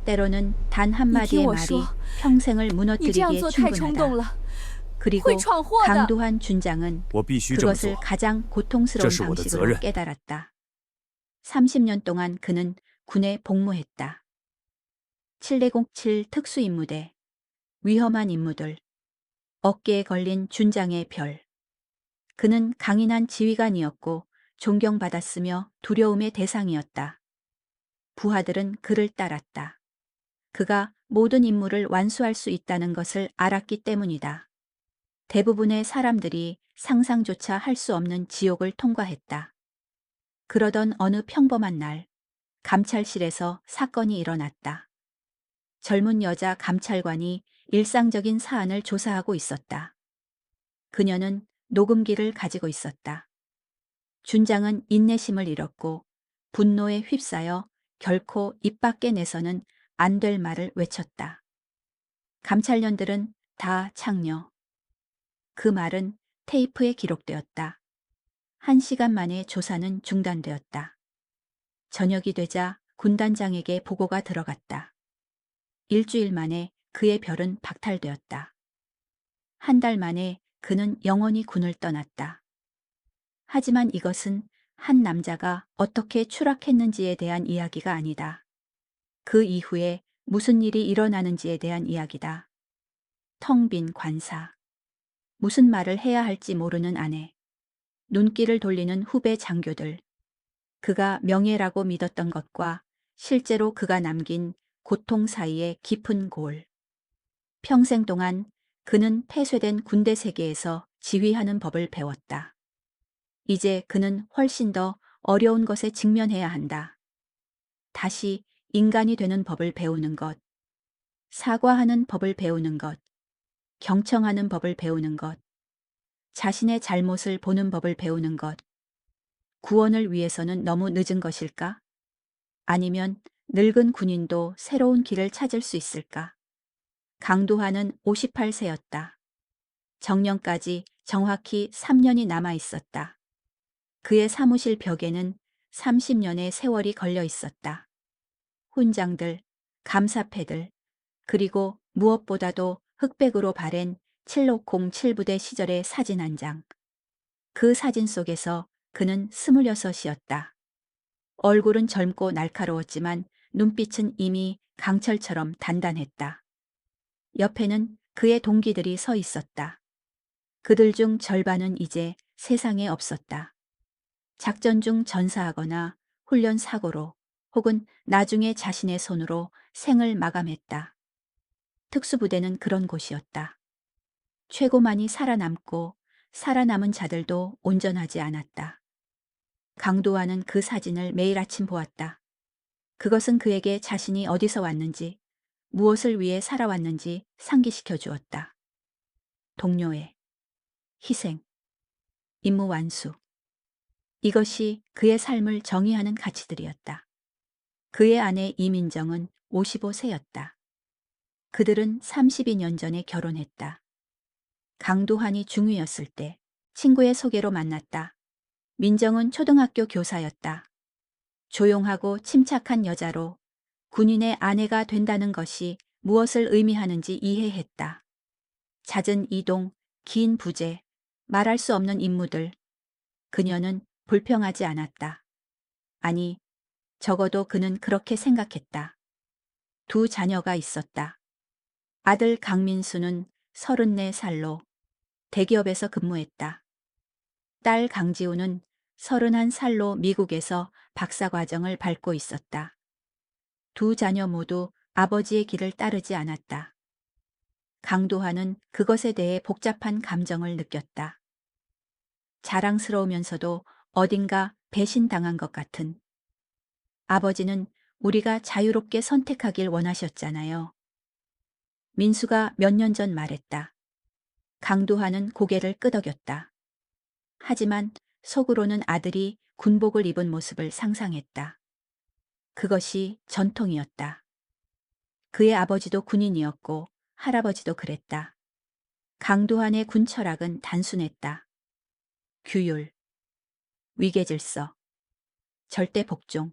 때로는 단 你听 한마디의 我 말이 说， 평생을 你这样 무너뜨리기에 做太冲动 충분하다. 了， 그리고 会闯祸的。 강도한 준장은 我必须这么 그것을 做， 가장 这 고통스러운 是我的责 방식으로 任。 깨달았다. 30년 동안 그는 군에 복무했다. 707 특수임무대, 위험한 임무들, 어깨에 걸린 준장의 별. 그는 강인한 지휘관이었고 존경받았으며 두려움의 대상이었다. 부하들은 그를 따랐다. 그가 모든 임무를 완수할 수 있다는 것을 알았기 때문이다. 대부분의 사람들이 상상조차 할 수 없는 지옥을 통과했다. 그러던 어느 평범한 날, 감찰실에서 사건이 일어났다. 젊은 여자 감찰관이 일상적인 사안을 조사하고 있었다. 그녀는 녹음기를 가지고 있었다. 준장은 인내심을 잃었고 분노에 휩싸여 결코 입 밖에 내서는 안 될 말을 외쳤다. 감찰년들은 다 창녀. 그 말은 테이프에 기록되었다. 1시간 만에 조사는 중단되었다. 저녁이 되자 군단장에게 보고가 들어갔다. 일주일 만에 그의 별은 박탈되었다. 한 달 만에 그는 영원히 군을 떠났다. 하지만 이것은 한 남자가 어떻게 추락했는지에 대한 이야기가 아니다. 그 이후에 무슨 일이 일어나는지에 대한 이야기다. 텅 빈 관사. 무슨 말을 해야 할지 모르는 아내. 눈길을 돌리는 후배 장교들. 그가 명예라고 믿었던 것과 실제로 그가 남긴 고통 사이의 깊은 골. 평생 동안 그는 폐쇄된 군대 세계에서 지휘하는 법을 배웠다. 이제 그는 훨씬 더 어려운 것에 직면해야 한다. 다시 인간이 되는 법을 배우는 것, 사과하는 법을 배우는 것, 경청하는 법을 배우는 것, 자신의 잘못을 보는 법을 배우는 것. 구원을 위해서는 너무 늦은 것일까? 아니면 늙은 군인도 새로운 길을 찾을 수 있을까? 강도하는 58세였다. 정년까지 정확히 3년이 남아 있었다. 그의 사무실 벽에는 30년의 세월이 걸려 있었다. 훈장들, 감사패들, 그리고 무엇보다도 흑백으로 바랜 7507부대 시절의 사진 한 장. 그 사진 속에서 그는 26이었다. 얼굴은 젊고 날카로웠지만 눈빛은 이미 강철처럼 단단했다. 옆에는 그의 동기들이 서 있었다. 그들 중 절반은 이제 세상에 없었다. 작전 중 전사하거나 훈련 사고로 혹은 나중에 자신의 손으로 생을 마감했다. 특수부대는 그런 곳이었다. 최고만이 살아남고 살아남은 자들도 온전하지 않았다. 강도와는 그 사진을 매일 아침 보았다. 그것은 그에게 자신이 어디서 왔는지, 무엇을 위해 살아왔는지 상기시켜 주었다. 동료의 희생, 임무 완수. 이것이 그의 삶을 정의하는 가치들이었다. 그의 아내 이민정은 55세였다. 그들은 32년 전에 결혼했다. 강도환이 중위였을 때 친구의 소개로 만났다. 민정은 초등학교 교사였다. 조용하고 침착한 여자로 군인의 아내가 된다는 것이 무엇을 의미하는지 이해했다. 잦은 이동, 긴 부재, 말할 수 없는 임무들. 그녀는 불평하지 않았다. 아니, 적어도 그는 그렇게 생각했다. 두 자녀가 있었다. 아들 강민수는 34살로 대기업에서 근무했다. 딸 강지우는 31살로 미국에서 박사과정을 밟고 있었다. 두 자녀 모두 아버지의 길을 따르지 않았다. 강도환은 그것에 대해 복잡한 감정을 느꼈다. 자랑스러우면서도 어딘가 배신당한 것 같은. 아버지는 우리가 자유롭게 선택하길 원하셨잖아요. 민수가 몇 년 전 말했다. 강도환은 고개를 끄덕였다. 하지만 속으로는 아들이 군복을 입은 모습을 상상했다. 그것이 전통이었다. 그의 아버지도 군인이었고 할아버지도 그랬다. 강도환의 군 철학은 단순했다. 규율, 위계질서, 절대 복종.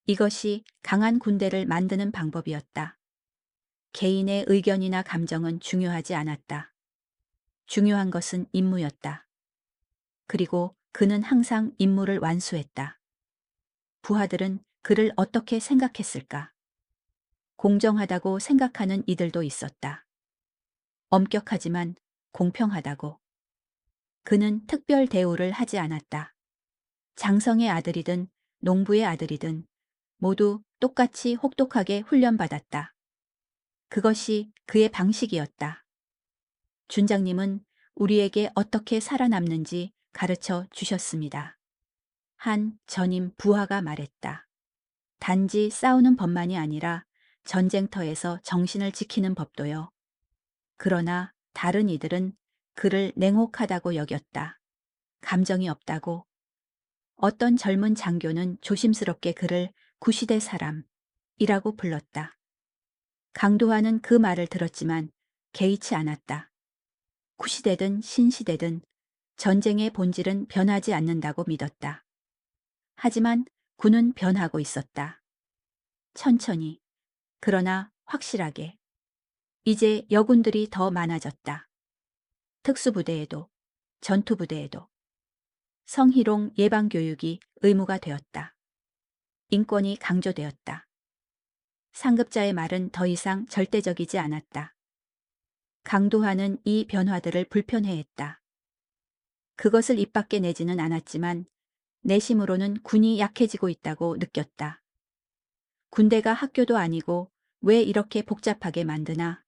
이것이 강한 군대를 만드는 방법이었다. 개인의 의견이나 감정은 중요하지 않았다. 중요한 것은 임무였다. 그리고 그는 항상 임무를 완수했다. 부하들은 그를 어떻게 생각했을까? 공정하다고 생각하는 이들도 있었다. 엄격하지만 공평하다고. 그는 특별 대우를 하지 않았다. 장성의 아들이든 농부의 아들이든 모두 똑같이 혹독하게 훈련받았다. 그것이 그의 방식이었다. 준장님은 우리에게 어떻게 살아남는지 가르쳐 주셨습니다. 한 전임 부하가 말했다. 단지 싸우는 법만이 아니라 전쟁터에서 정신을 지키는 법도요. 그러나 다른 이들은 그를 냉혹하다고 여겼다. 감정이 없다고. 어떤 젊은 장교는 조심스럽게 그를 구시대 사람이라고 불렀다. 강도하는 그 말을 들었지만 개의치 않았다. 구시대든 신시대든 전쟁의 본질은 변하지 않는다고 믿었다. 하지만 군은 변하고 있었다. 천천히, 그러나 확실하게. 이제 여군들이 더 많아졌다. 특수부대에도, 전투부대에도. 성희롱 예방교육이 의무가 되었다. 인권이 강조되었다. 상급자의 말은 더 이상 절대적이지 않았다. 강도하는 이 변화들을 불편해했다. 그것을 입 밖에 내지는 않았지만 내심으로는 군이 약해지고 있다고 느꼈다. 군대가 학교도 아니고 왜 이렇게 복잡하게 만드나?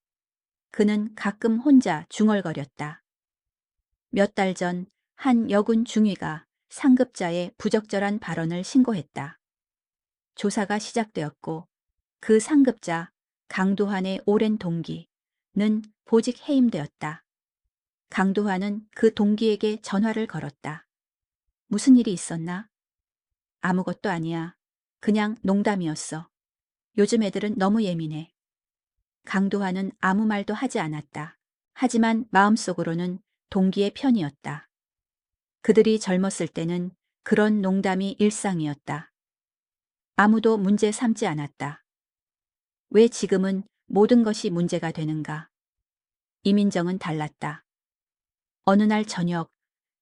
그는 가끔 혼자 중얼거렸다. 몇 달 전 한 여군 중위가 상급자의 부적절한 발언을 신고했다. 조사가 시작되었고 그 상급자 강도환의 오랜 동기는 보직 해임되었다. 강도환은 그 동기에게 전화를 걸었다. 무슨 일이 있었나? 아무것도 아니야. 그냥 농담이었어. 요즘 애들은 너무 예민해. 강도환은 아무 말도 하지 않았다. 하지만 마음속으로는 동기의 편이었다. 그들이 젊었을 때는 그런 농담이 일상이었다. 아무도 문제 삼지 않았다. 왜 지금은 모든 것이 문제가 되는가? 이민정은 달랐다. 어느 날 저녁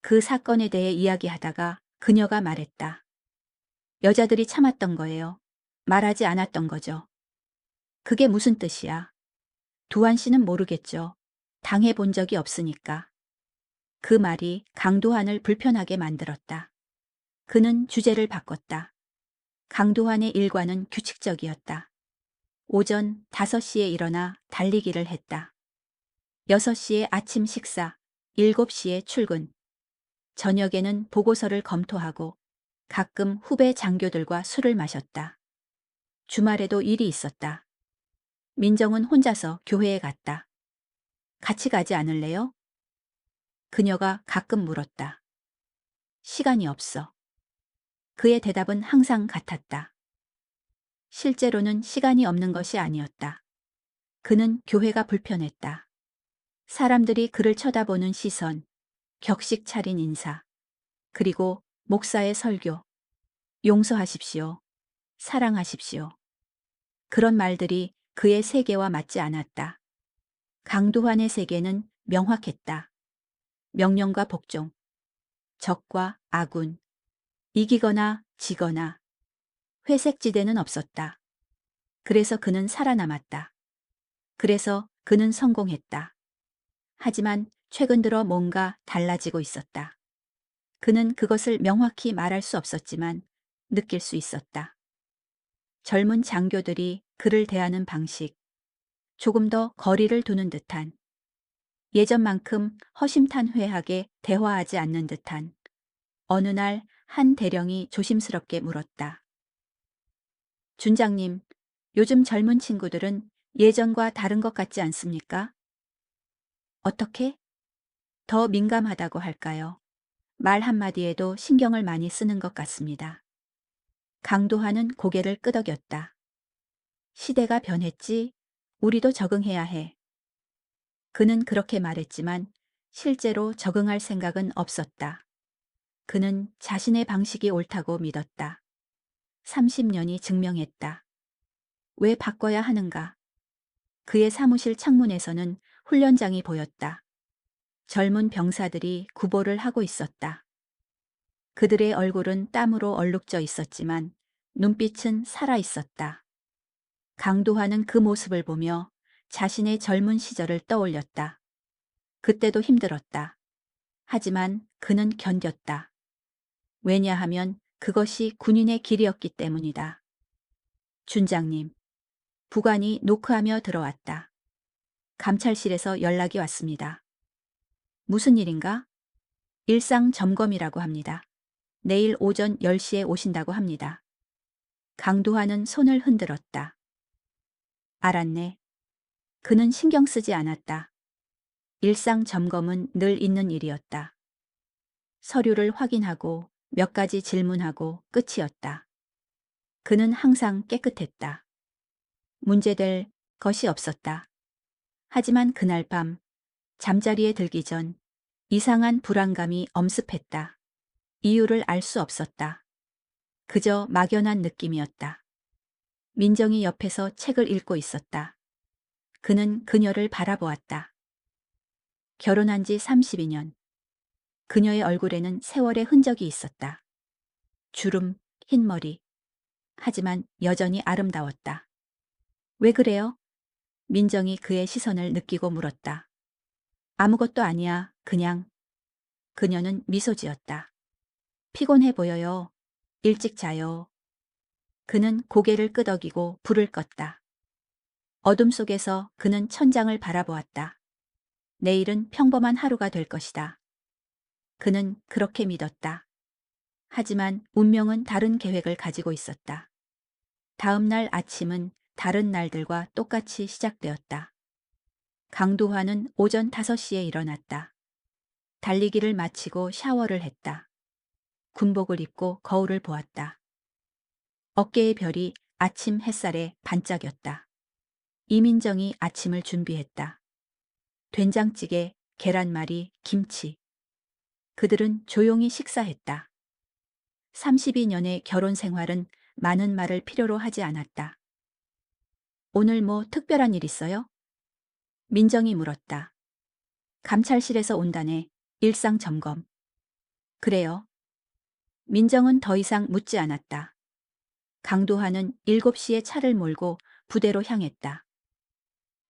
그 사건에 대해 이야기하다가 그녀가 말했다. 여자들이 참았던 거예요. 말하지 않았던 거죠. 그게 무슨 뜻이야? 두한 씨는 모르겠죠. 당해본 적이 없으니까. 그 말이 강도환을 불편하게 만들었다. 그는 주제를 바꿨다. 강도환의 일과는 규칙적이었다. 오전 5시에 일어나 달리기를 했다. 6시에 아침 식사, 7시에 출근. 저녁에는 보고서를 검토하고 가끔 후배 장교들과 술을 마셨다. 주말에도 일이 있었다. 민정은 혼자서 교회에 갔다. 같이 가지 않을래요? 그녀가 가끔 물었다. 시간이 없어. 그의 대답은 항상 같았다. 실제로는 시간이 없는 것이 아니었다. 그는 교회가 불편했다. 사람들이 그를 쳐다보는 시선, 격식 차린 인사, 그리고 목사의 설교. 용서하십시오. 사랑하십시오. 그런 말들이 그의 세계와 맞지 않았다. 강도환의 세계는 명확했다. 명령과 복종, 적과 아군, 이기거나 지거나 회색지대는 없었다. 그래서 그는 살아남았다. 그래서 그는 성공했다. 하지만 최근 들어 뭔가 달라지고 있었다. 그는 그것을 명확히 말할 수 없었지만 느낄 수 있었다. 젊은 장교들이 그를 대하는 방식, 조금 더 거리를 두는 듯한, 예전만큼 허심탄회하게 대화하지 않는 듯한, 어느 날 한 대령이 조심스럽게 물었다. 준장님, 요즘 젊은 친구들은 예전과 다른 것 같지 않습니까? 어떻게? 더 민감하다고 할까요? 말 한마디에도 신경을 많이 쓰는 것 같습니다. 강도하는 고개를 끄덕였다. 시대가 변했지, 우리도 적응해야 해. 그는 그렇게 말했지만 실제로 적응할 생각은 없었다. 그는 자신의 방식이 옳다고 믿었다. 30년이 증명했다. 왜 바꿔야 하는가? 그의 사무실 창문에서는 훈련장이 보였다. 젊은 병사들이 구보를 하고 있었다. 그들의 얼굴은 땀으로 얼룩져 있었지만 눈빛은 살아 있었다. 강도화는 그 모습을 보며 자신의 젊은 시절을 떠올렸다. 그때도 힘들었다. 하지만 그는 견뎠다. 왜냐하면 그것이 군인의 길이었기 때문이다. 준장님, 부관이 노크하며 들어왔다. 감찰실에서 연락이 왔습니다. 무슨 일인가? 일상 점검이라고 합니다. 내일 오전 10시에 오신다고 합니다. 강도화는 손을 흔들었다. 알았네. 그는 신경 쓰지 않았다. 일상 점검은 늘 있는 일이었다. 서류를 확인하고 몇 가지 질문하고 끝이었다. 그는 항상 깨끗했다. 문제될 것이 없었다. 하지만 그날 밤 잠자리에 들기 전 이상한 불안감이 엄습했다. 이유를 알 수 없었다. 그저 막연한 느낌이었다. 민정이 옆에서 책을 읽고 있었다. 그는 그녀를 바라보았다. 결혼한 지 32년. 그녀의 얼굴에는 세월의 흔적이 있었다. 주름, 흰 머리. 하지만 여전히 아름다웠다. 왜 그래요? 민정이 그의 시선을 느끼고 물었다. 아무것도 아니야. 그냥. 그녀는 미소 지었다. 피곤해 보여요. 일찍 자요. 그는 고개를 끄덕이고 불을 껐다. 어둠 속에서 그는 천장을 바라보았다. 내일은 평범한 하루가 될 것이다. 그는 그렇게 믿었다. 하지만 운명은 다른 계획을 가지고 있었다. 다음 날 아침은 다른 날들과 똑같이 시작되었다. 강도화는 오전 5시에 일어났다. 달리기를 마치고 샤워를 했다. 군복을 입고 거울을 보았다. 어깨의 별이 아침 햇살에 반짝였다. 이민정이 아침을 준비했다. 된장찌개, 계란말이, 김치. 그들은 조용히 식사했다. 32년의 결혼 생활은 많은 말을 필요로 하지 않았다. 오늘 뭐 특별한 일 있어요? 민정이 물었다. 감찰실에서 온다네. 일상 점검. 그래요. 민정은 더 이상 묻지 않았다. 강도화는 7시에 차를 몰고 부대로 향했다.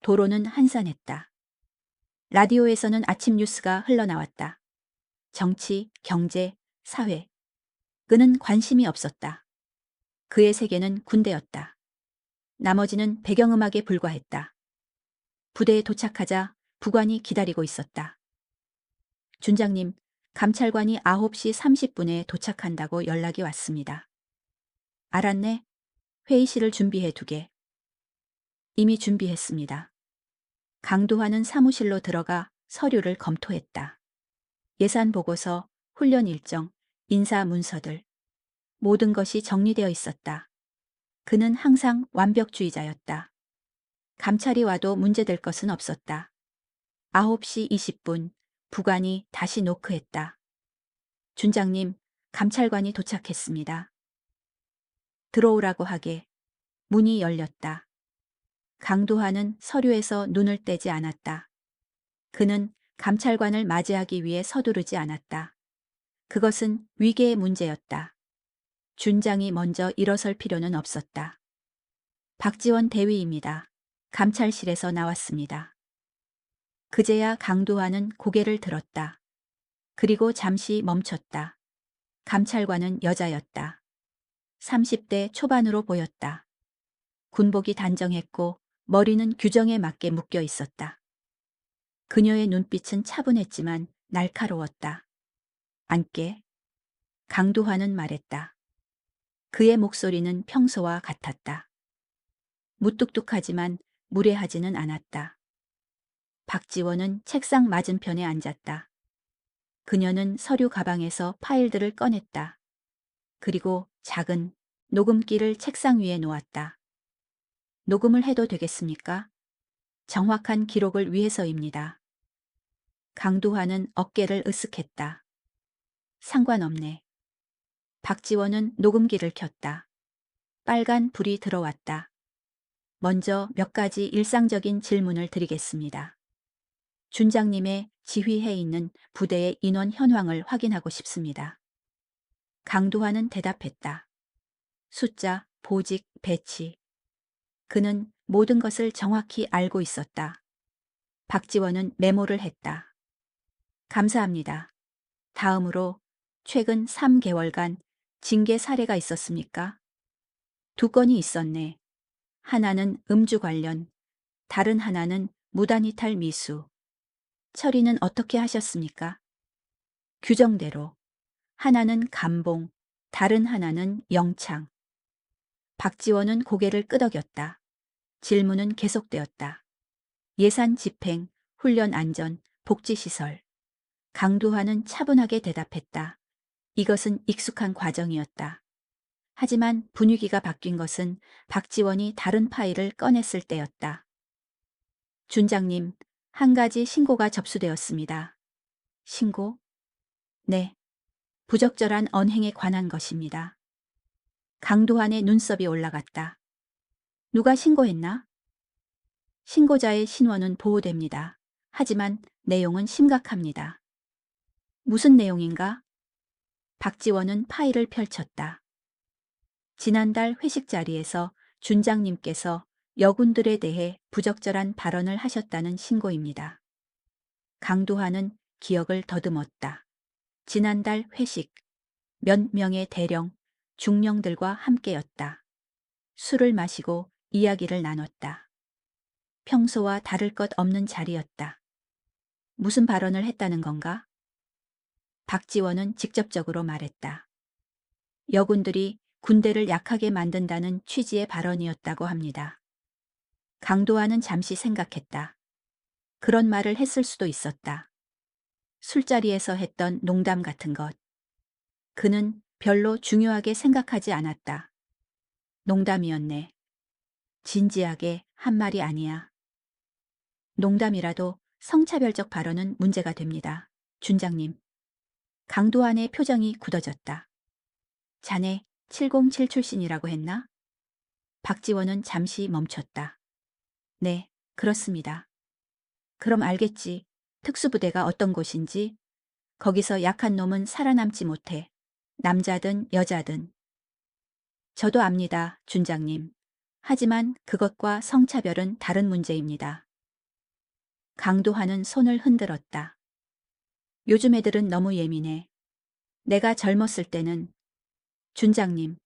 도로는 한산했다. 라디오에서는 아침 뉴스가 흘러나왔다. 정치, 경제, 사회. 그는 관심이 없었다. 그의 세계는 군대였다. 나머지는 배경음악에 불과했다. 부대에 도착하자 부관이 기다리고 있었다. 준장님, 감찰관이 9시 30분에 도착한다고 연락이 왔습니다. 알았네. 회의실을 준비해 두게. 이미 준비했습니다. 강도화는 사무실로 들어가 서류를 검토했다. 예산 보고서, 훈련 일정, 인사 문서들. 모든 것이 정리되어 있었다. 그는 항상 완벽주의자였다. 감찰이 와도 문제될 것은 없었다. 9시 20분, 부관이 다시 노크했다. 준장님, 감찰관이 도착했습니다. 들어오라고 하게. 문이 열렸다. 강도화는 서류에서 눈을 떼지 않았다. 그는 감찰관을 맞이하기 위해 서두르지 않았다. 그것은 위계의 문제였다. 준장이 먼저 일어설 필요는 없었다. 박지원 대위입니다. 감찰실에서 나왔습니다. 그제야 강도화는 고개를 들었다. 그리고 잠시 멈췄다. 감찰관은 여자였다. 30대 초반으로 보였다. 군복이 단정했고 머리는 규정에 맞게 묶여 있었다. 그녀의 눈빛은 차분했지만 날카로웠다. 앉게. 강도화는 말했다. 그의 목소리는 평소와 같았다. 무뚝뚝하지만 무례하지는 않았다. 박지원은 책상 맞은편에 앉았다. 그녀는 서류 가방에서 파일들을 꺼냈다. 그리고 작은 녹음기를 책상 위에 놓았다. 녹음을 해도 되겠습니까? 정확한 기록을 위해서입니다. 강도화는 어깨를 으쓱했다. 상관없네. 박지원은 녹음기를 켰다. 빨간 불이 들어왔다. 먼저 몇 가지 일상적인 질문을 드리겠습니다. 준장님의 지휘해 있는 부대의 인원 현황을 확인하고 싶습니다. 강두환은 대답했다. 숫자, 보직, 배치. 그는 모든 것을 정확히 알고 있었다. 박지원은 메모를 했다. 감사합니다. 다음으로 최근 3개월간 징계 사례가 있었습니까? 2건이 있었네. 하나는 음주 관련, 다른 하나는 무단이탈 미수. 처리는 어떻게 하셨습니까? 규정대로. 하나는 감봉, 다른 하나는 영창. 박지원은 고개를 끄덕였다. 질문은 계속되었다. 예산 집행, 훈련 안전, 복지시설. 강두환은 차분하게 대답했다. 이것은 익숙한 과정이었다. 하지만 분위기가 바뀐 것은 박지원이 다른 파일을 꺼냈을 때였다. 준장님, 한 가지 신고가 접수되었습니다. 신고? 네. 부적절한 언행에 관한 것입니다. 강도환의 눈썹이 올라갔다. 누가 신고했나? 신고자의 신원은 보호됩니다. 하지만 내용은 심각합니다. 무슨 내용인가? 박지원은 파일을 펼쳤다. 지난달 회식 자리에서 준장님께서 여군들에 대해 부적절한 발언을 하셨다는 신고입니다. 강도환은 기억을 더듬었다. 지난달 회식, 몇 명의 대령, 중령들과 함께였다. 술을 마시고 이야기를 나눴다. 평소와 다를 것 없는 자리였다. 무슨 발언을 했다는 건가? 박지원은 직접적으로 말했다. 여군들이 군대를 약하게 만든다는 취지의 발언이었다고 합니다. 강도환은 잠시 생각했다. 그런 말을 했을 수도 있었다. 술자리에서 했던 농담 같은 것. 그는 별로 중요하게 생각하지 않았다. 농담이었네. 진지하게 한 말이 아니야. 농담이라도 성차별적 발언은 문제가 됩니다. 준장님. 강도환의 표정이 굳어졌다. 자네 707 출신이라고 했나? 박지원은 잠시 멈췄다. 네, 그렇습니다. 그럼 알겠지. 특수부대가 어떤 곳인지. 거기서 약한 놈은 살아남지 못해. 남자든 여자든. 저도 압니다, 준장님. 하지만 그것과 성차별은 다른 문제입니다. 강도환은 손을 흔들었다. 요즘 애들은 너무 예민해. 내가 젊었을 때는. 준장님.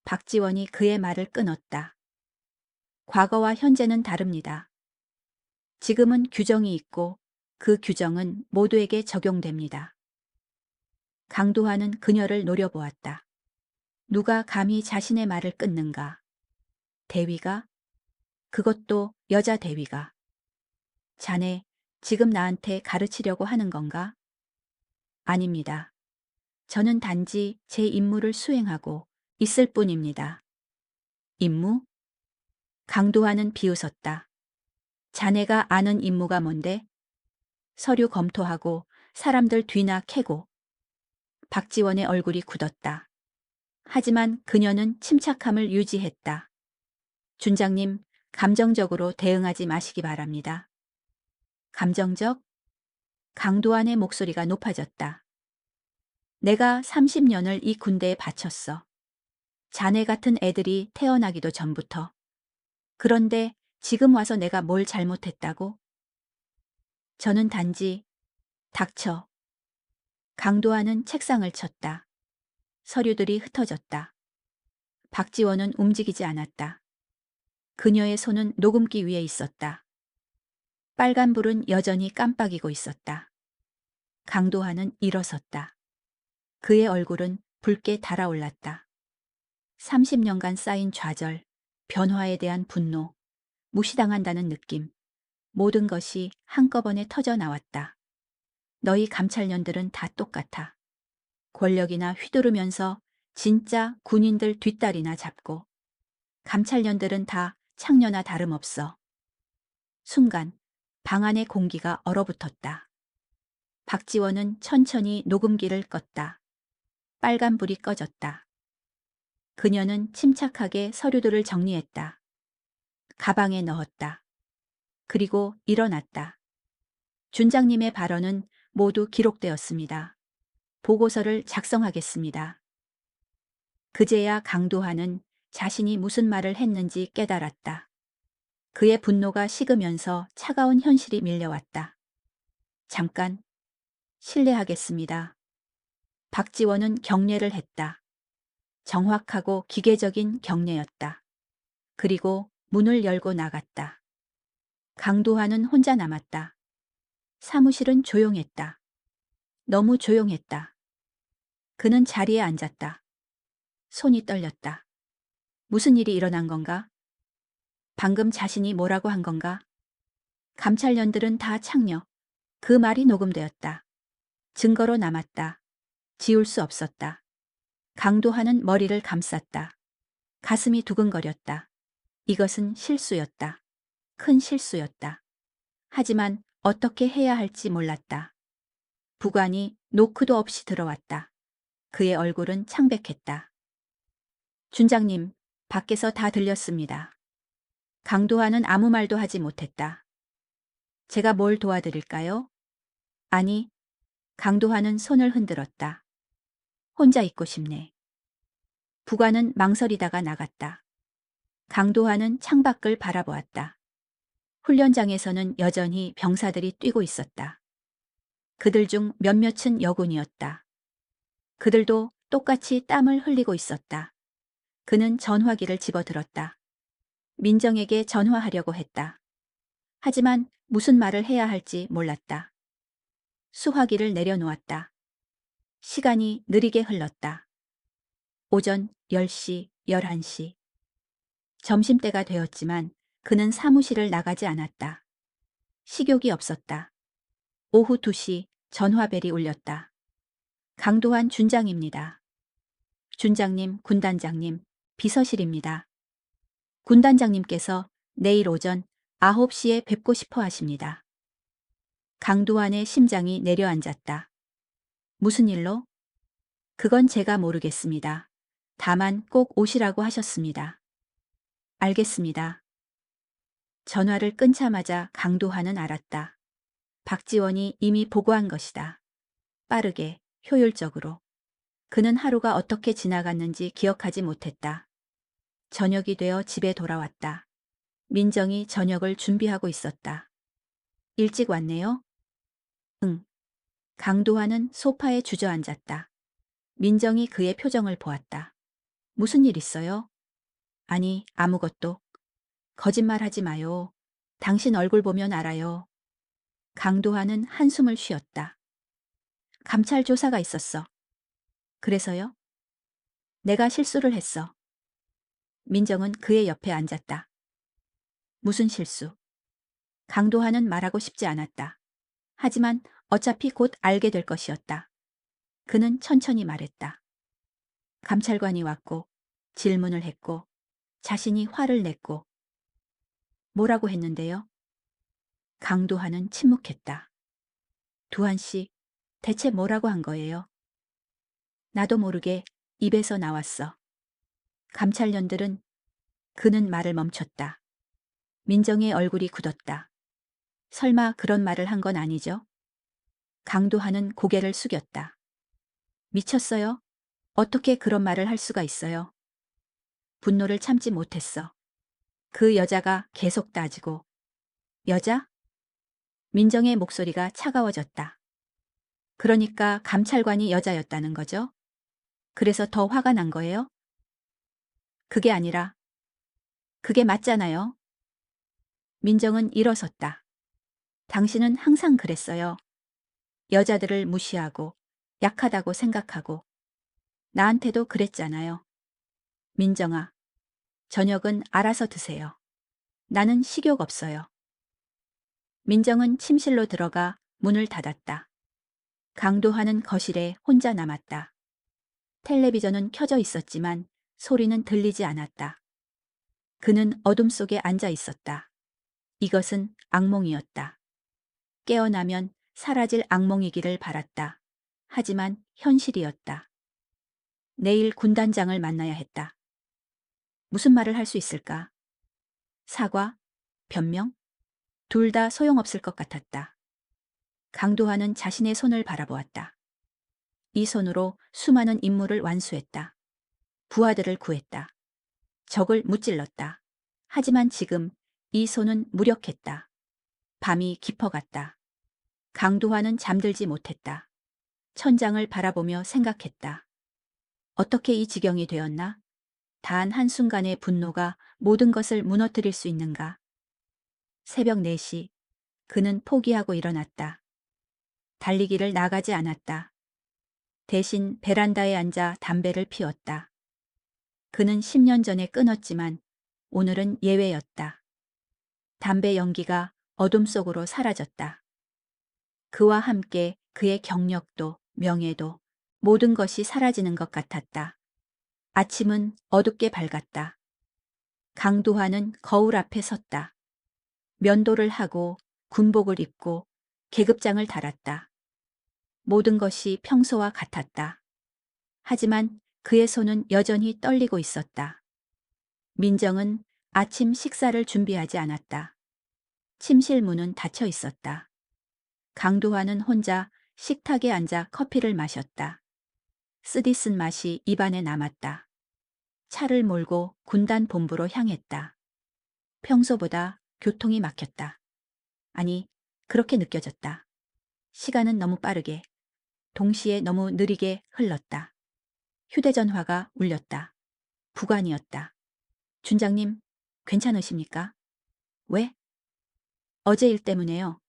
박지원이 그의 말을 끊었다. 과거와 현재는 다릅니다. 지금은 규정이 있고 그 규정은 모두에게 적용됩니다. 강도환은 그녀를 노려보았다. 누가 감히 자신의 말을 끊는가? 대위가? 그것도 여자 대위가. 자네, 지금 나한테 가르치려고 하는 건가? 아닙니다. 저는 단지 제 임무를 수행하고 있을 뿐입니다. 임무? 강도환은 비웃었다. 자네가 아는 임무가 뭔데? 서류 검토하고 사람들 뒤나 캐고. 박지원의 얼굴이 굳었다. 하지만 그녀는 침착함을 유지했다. 준장님, 감정적으로 대응하지 마시기 바랍니다. 감정적? 강도환의 목소리가 높아졌다. 내가 30년을 이 군대에 바쳤어. 자네 같은 애들이 태어나기도 전부터. 그런데 지금 와서 내가 뭘 잘못했다고? 저는 단지 닥쳐. 강도환은 책상을 쳤다. 서류들이 흩어졌다. 박지원은 움직이지 않았다. 그녀의 손은 녹음기 위에 있었다. 빨간불은 여전히 깜빡이고 있었다. 강도환은 일어섰다. 그의 얼굴은 붉게 달아올랐다. 30년간 쌓인 좌절, 변화에 대한 분노, 무시당한다는 느낌, 모든 것이 한꺼번에 터져 나왔다. 너희 감찰년들은 다 똑같아. 권력이나 휘두르면서 진짜 군인들 뒷다리나 잡고. 감찰년들은 다 창녀나 다름없어. 순간 방 안의 공기가 얼어붙었다. 박지원은 천천히 녹음기를 껐다. 빨간불이 꺼졌다. 그녀는 침착하게 서류들을 정리했다. 가방에 넣었다. 그리고 일어났다. 준장님의 발언은 모두 기록되었습니다. 보고서를 작성하겠습니다. 그제야 강도하는 자신이 무슨 말을 했는지 깨달았다. 그의 분노가 식으면서 차가운 현실이 밀려왔다. 잠깐, 실례하겠습니다. 박지원은 경례를 했다. 정확하고 기계적인 경례였다. 그리고 문을 열고 나갔다. 강도하는 혼자 남았다. 사무실은 조용했다. 너무 조용했다. 그는 자리에 앉았다. 손이 떨렸다. 무슨 일이 일어난 건가? 방금 자신이 뭐라고 한 건가? 감찰년들은 다 창녀. 그 말이 녹음되었다. 증거로 남았다. 지울 수 없었다. 강도하는 머리를 감쌌다. 가슴이 두근거렸다. 이것은 실수였다. 큰 실수였다. 하지만 어떻게 해야 할지 몰랐다. 부관이 노크도 없이 들어왔다. 그의 얼굴은 창백했다. 준장님, 밖에서 다 들렸습니다. 강도하는 아무 말도 하지 못했다. 제가 뭘 도와드릴까요? 아니, 강도하는 손을 흔들었다. 혼자 있고 싶네. 부관은 망설이다가 나갔다. 강도하는 창밖을 바라보았다. 훈련장에서는 여전히 병사들이 뛰고 있었다. 그들 중 몇몇은 여군이었다. 그들도 똑같이 땀을 흘리고 있었다. 그는 전화기를 집어들었다. 민정에게 전화하려고 했다. 하지만 무슨 말을 해야 할지 몰랐다. 수화기를 내려놓았다. 시간이 느리게 흘렀다. 오전 10시, 11시. 점심때가 되었지만 그는 사무실을 나가지 않았다. 식욕이 없었다. 오후 2시 전화벨이 울렸다. 강도한 준장입니다. 준장님, 군단장님, 비서실입니다. 군단장님께서 내일 오전 9시에 뵙고 싶어 하십니다. 강도한의 심장이 내려앉았다. 무슨 일로? 그건 제가 모르겠습니다. 다만 꼭 오시라고 하셨습니다. 알겠습니다. 전화를 끊자마자 강도한은 알았다. 박지원이 이미 보고한 것이다. 빠르게, 효율적으로. 그는 하루가 어떻게 지나갔는지 기억하지 못했다. 저녁이 되어 집에 돌아왔다. 민정이 저녁을 준비하고 있었다. 일찍 왔네요? 응. 강도하는 소파에 주저앉았다. 민정이 그의 표정을 보았다. 무슨 일 있어요? 아니, 아무것도. 거짓말하지 마요. 당신 얼굴 보면 알아요. 강도하는 한숨을 쉬었다. 감찰 조사가 있었어. 그래서요? 내가 실수를 했어. 민정은 그의 옆에 앉았다. 무슨 실수? 강도하는 말하고 싶지 않았다. 하지만 어차피 곧 알게 될 것이었다. 그는 천천히 말했다. 감찰관이 왔고 질문을 했고 자신이 화를 냈고 뭐라고 했는데요? 강도하는 침묵했다. 두한 씨, 대체 뭐라고 한 거예요? 나도 모르게 입에서 나왔어. 감찰년들은 그는 말을 멈췄다. 민정의 얼굴이 굳었다. 설마 그런 말을 한 건 아니죠? 강도하는 고개를 숙였다. 미쳤어요? 어떻게 그런 말을 할 수가 있어요? 분노를 참지 못했어. 그 여자가 계속 따지고. 여자? 민정의 목소리가 차가워졌다. 그러니까 감찰관이 여자였다는 거죠? 그래서 더 화가 난 거예요? 그게 아니라. 그게 맞잖아요. 민정은 일어섰다. 당신은 항상 그랬어요. 여자들을 무시하고 약하다고 생각하고 나한테도 그랬잖아요. 민정아, 저녁은 알아서 드세요. 나는 식욕 없어요. 민정은 침실로 들어가 문을 닫았다. 강도하는 거실에 혼자 남았다. 텔레비전은 켜져 있었지만 소리는 들리지 않았다. 그는 어둠 속에 앉아 있었다. 이것은 악몽이었다. 깨어나면 사라질 악몽이기를 바랐다. 하지만 현실이었다. 내일 군단장을 만나야 했다. 무슨 말을 할 수 있을까? 사과? 변명? 둘 다 소용없을 것 같았다. 강도환은 자신의 손을 바라보았다. 이 손으로 수많은 임무를 완수했다. 부하들을 구했다. 적을 무찔렀다. 하지만 지금 이 손은 무력했다. 밤이 깊어갔다. 강도환은 잠들지 못했다. 천장을 바라보며 생각했다. 어떻게 이 지경이 되었나? 단 한순간의 분노가 모든 것을 무너뜨릴 수 있는가? 새벽 4시, 그는 포기하고 일어났다. 달리기를 나가지 않았다. 대신 베란다에 앉아 담배를 피웠다. 그는 10년 전에 끊었지만 오늘은 예외였다. 담배 연기가 어둠 속으로 사라졌다. 그와 함께 그의 경력도 명예도 모든 것이 사라지는 것 같았다. 아침은 어둡게 밝았다. 강도환은 거울 앞에 섰다. 면도를 하고 군복을 입고 계급장을 달았다. 모든 것이 평소와 같았다. 하지만 그의 손은 여전히 떨리고 있었다. 민정은 아침 식사를 준비하지 않았다. 침실 문은 닫혀 있었다. 강도환은 혼자 식탁에 앉아 커피를 마셨다. 쓰디쓴 맛이 입안에 남았다. 차를 몰고 군단 본부로 향했다. 평소보다 교통이 막혔다. 아니, 그렇게 느껴졌다. 시간은 너무 빠르게, 동시에 너무 느리게 흘렀다. 휴대전화가 울렸다. 부관이었다. 준장님, 괜찮으십니까? 왜? 어제 일 때문에요.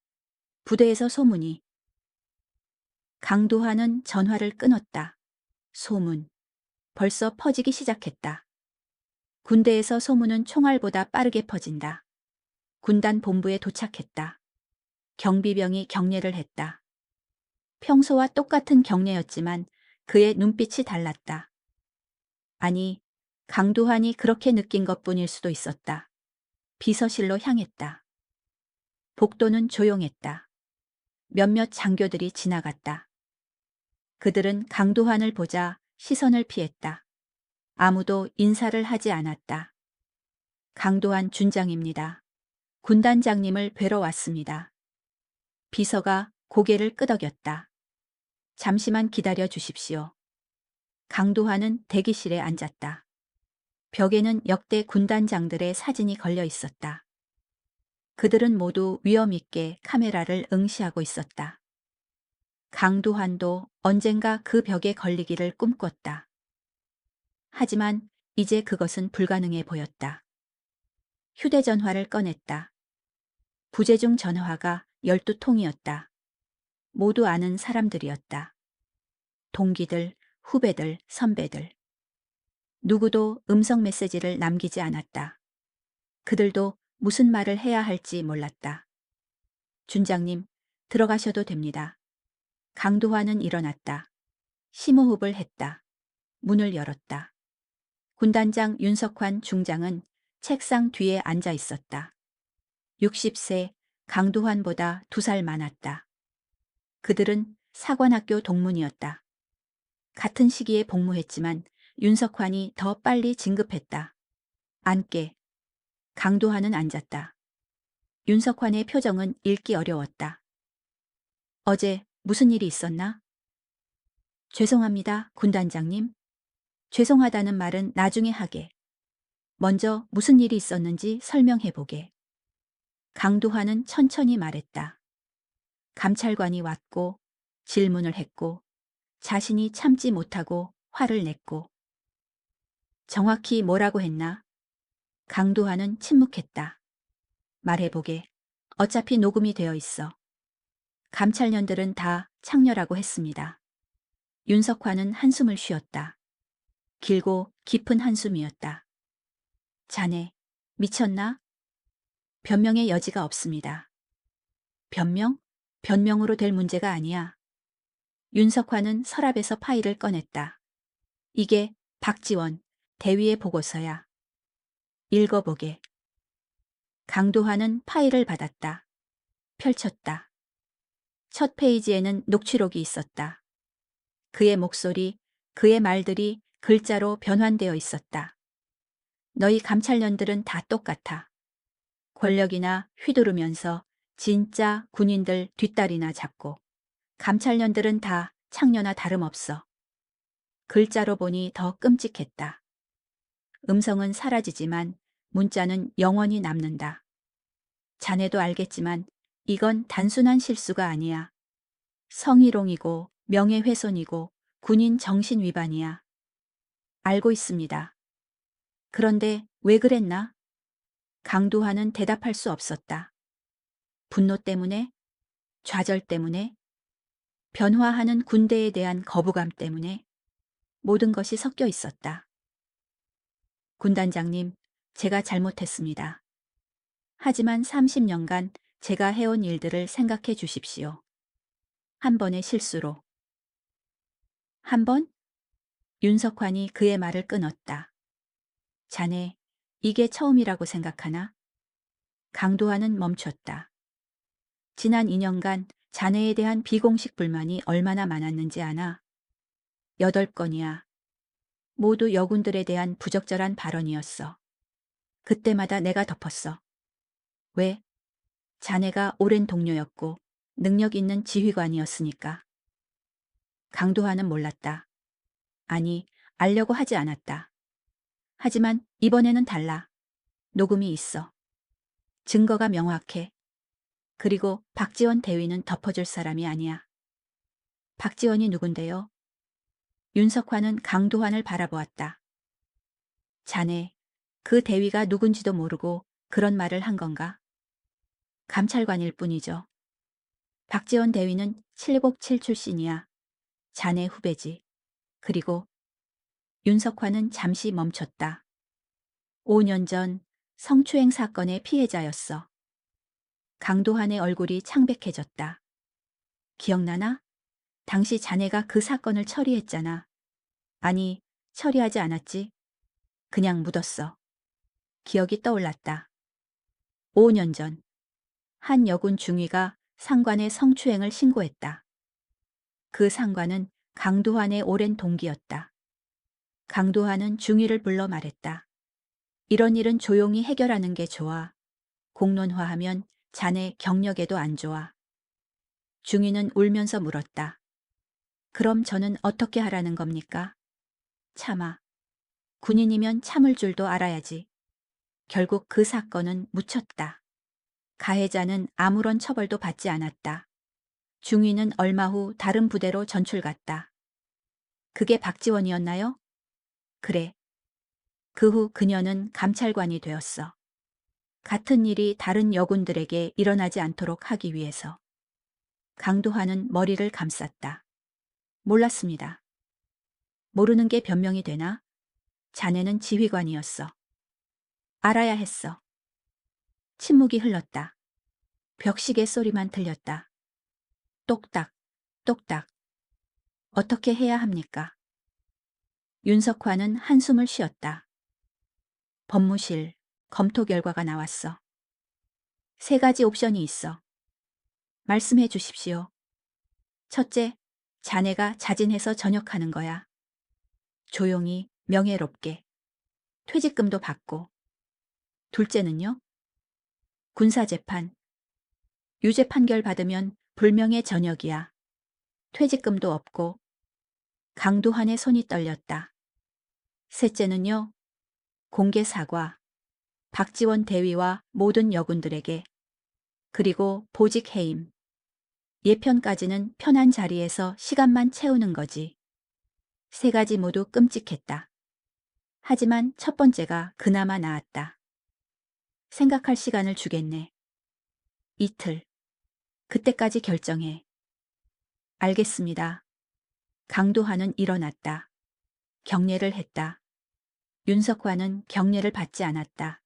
부대에서 소문이. 강도환은 전화를 끊었다. 소문. 벌써 퍼지기 시작했다. 군대에서 소문은 총알보다 빠르게 퍼진다. 군단 본부에 도착했다. 경비병이 경례를 했다. 평소와 똑같은 경례였지만 그의 눈빛이 달랐다. 아니, 강도환이 그렇게 느낀 것뿐일 수도 있었다. 비서실로 향했다. 복도는 조용했다. 몇몇 장교들이 지나갔다. 그들은 강도환을 보자 시선을 피했다. 아무도 인사를 하지 않았다. 강도환 준장입니다. 군단장님을 뵈러 왔습니다. 비서가 고개를 끄덕였다. 잠시만 기다려 주십시오. 강도환은 대기실에 앉았다. 벽에는 역대 군단장들의 사진이 걸려 있었다. 그들은 모두 위험 있게 카메라를 응시하고 있었다. 강도환도 언젠가 그 벽에 걸리기를 꿈꿨다. 하지만 이제 그것은 불가능해 보였다. 휴대전화를 꺼냈다. 부재중 전화가 12통이었다. 모두 아는 사람들이었다. 동기들, 후배들, 선배들. 누구도 음성 메시지를 남기지 않았다. 그들도 무슨 말을 해야 할지 몰랐다. 준장님, 들어가셔도 됩니다. 강도환은 일어났다. 심호흡을 했다. 문을 열었다. 군단장 윤석환 중장은 책상 뒤에 앉아 있었다. 60세, 강도환보다 2살 많았다. 그들은 사관학교 동문이었다. 같은 시기에 복무했지만 윤석환이 더 빨리 진급했다. 앉게. 강도환은 앉았다. 윤석환의 표정은 읽기 어려웠다. 어제 무슨 일이 있었나? 죄송합니다, 군단장님. 죄송하다는 말은 나중에 하게. 먼저 무슨 일이 있었는지 설명해 보게. 강도환은 천천히 말했다. 감찰관이 왔고 질문을 했고 자신이 참지 못하고 화를 냈고. 정확히 뭐라고 했나? 강도환은 침묵했다. 말해보게. 어차피 녹음이 되어 있어. 감찰년들은 다 창렬하고 했습니다. 윤석환은 한숨을 쉬었다. 길고 깊은 한숨이었다. 자네, 미쳤나? 변명의 여지가 없습니다. 변명? 변명으로 될 문제가 아니야. 윤석환은 서랍에서 파일을 꺼냈다. 이게 박지원, 대위의 보고서야. 읽어보게. 강도환은 파일을 받았다. 펼쳤다. 첫 페이지에는 녹취록이 있었다. 그의 목소리, 그의 말들이 글자로 변환되어 있었다. 너희 감찰년들은 다 똑같아. 권력이나 휘두르면서 진짜 군인들 뒷다리나 잡고 감찰년들은 다 창녀나 다름없어. 글자로 보니 더 끔찍했다. 음성은 사라지지만 문자는 영원히 남는다. 자네도 알겠지만 이건 단순한 실수가 아니야. 성희롱이고 명예훼손이고 군인 정신 위반이야. 알고 있습니다. 그런데 왜 그랬나? 강두환은 대답할 수 없었다. 분노 때문에? 좌절 때문에? 변화하는 군대에 대한 거부감 때문에? 모든 것이 섞여 있었다. 군단장님, 제가 잘못했습니다. 하지만 30년간 제가 해온 일들을 생각해 주십시오. 한 번의 실수로. 한 번? 윤석환이 그의 말을 끊었다. 자네, 이게 처음이라고 생각하나? 강도환은 멈췄다. 지난 2년간 자네에 대한 비공식 불만이 얼마나 많았는지 아나? 8건이야. 모두 여군들에 대한 부적절한 발언이었어. 그때마다 내가 덮었어. 왜? 자네가 오랜 동료였고 능력 있는 지휘관이었으니까. 강도환은 몰랐다. 아니, 알려고 하지 않았다. 하지만 이번에는 달라. 녹음이 있어. 증거가 명확해. 그리고 박지원 대위는 덮어줄 사람이 아니야. 박지원이 누군데요? 윤석환은 강도환을 바라보았다. 자네, 그 대위가 누군지도 모르고 그런 말을 한 건가? 감찰관일 뿐이죠. 박지원 대위는 707 출신이야. 자네 후배지. 그리고 윤석환은 잠시 멈췄다. 5년 전 성추행 사건의 피해자였어. 강도환의 얼굴이 창백해졌다. 기억나나? 당시 자네가 그 사건을 처리했잖아. 아니, 처리하지 않았지. 그냥 묻었어. 기억이 떠올랐다. 5년 전, 한 여군 중위가 상관의 성추행을 신고했다. 그 상관은 강도환의 오랜 동기였다. 강도환은 중위를 불러 말했다. 이런 일은 조용히 해결하는 게 좋아. 공론화하면 자네 경력에도 안 좋아. 중위는 울면서 물었다. 그럼 저는 어떻게 하라는 겁니까? 참아. 군인이면 참을 줄도 알아야지. 결국 그 사건은 묻혔다. 가해자는 아무런 처벌도 받지 않았다. 중위는 얼마 후 다른 부대로 전출 갔다. 그게 박지원이었나요? 그래. 그 후 그녀는 감찰관이 되었어. 같은 일이 다른 여군들에게 일어나지 않도록 하기 위해서. 강도환은 머리를 감쌌다. 몰랐습니다. 모르는 게 변명이 되나? 자네는 지휘관이었어. 알아야 했어. 침묵이 흘렀다. 벽시계 소리만 들렸다. 똑딱, 똑딱. 어떻게 해야 합니까? 윤석환은 한숨을 쉬었다. 법무실, 검토 결과가 나왔어. 3가지 옵션이 있어. 말씀해 주십시오. 첫째, 자네가 자진해서 전역하는 거야. 조용히, 명예롭게. 퇴직금도 받고. 둘째는요? 군사재판. 유죄 판결 받으면 불명예 전역이야. 퇴직금도 없고. 강도환의 손이 떨렸다. 셋째는요? 공개 사과. 박지원 대위와 모든 여군들에게. 그리고 보직 해임. 예편까지는 편한 자리에서 시간만 채우는 거지. 3가지 모두 끔찍했다. 하지만 첫 번째가 그나마 나았다. 생각할 시간을 주겠네. 이틀. 그때까지 결정해. 알겠습니다. 강도환은 일어났다. 경례를 했다. 윤석환은 경례를 받지 않았다.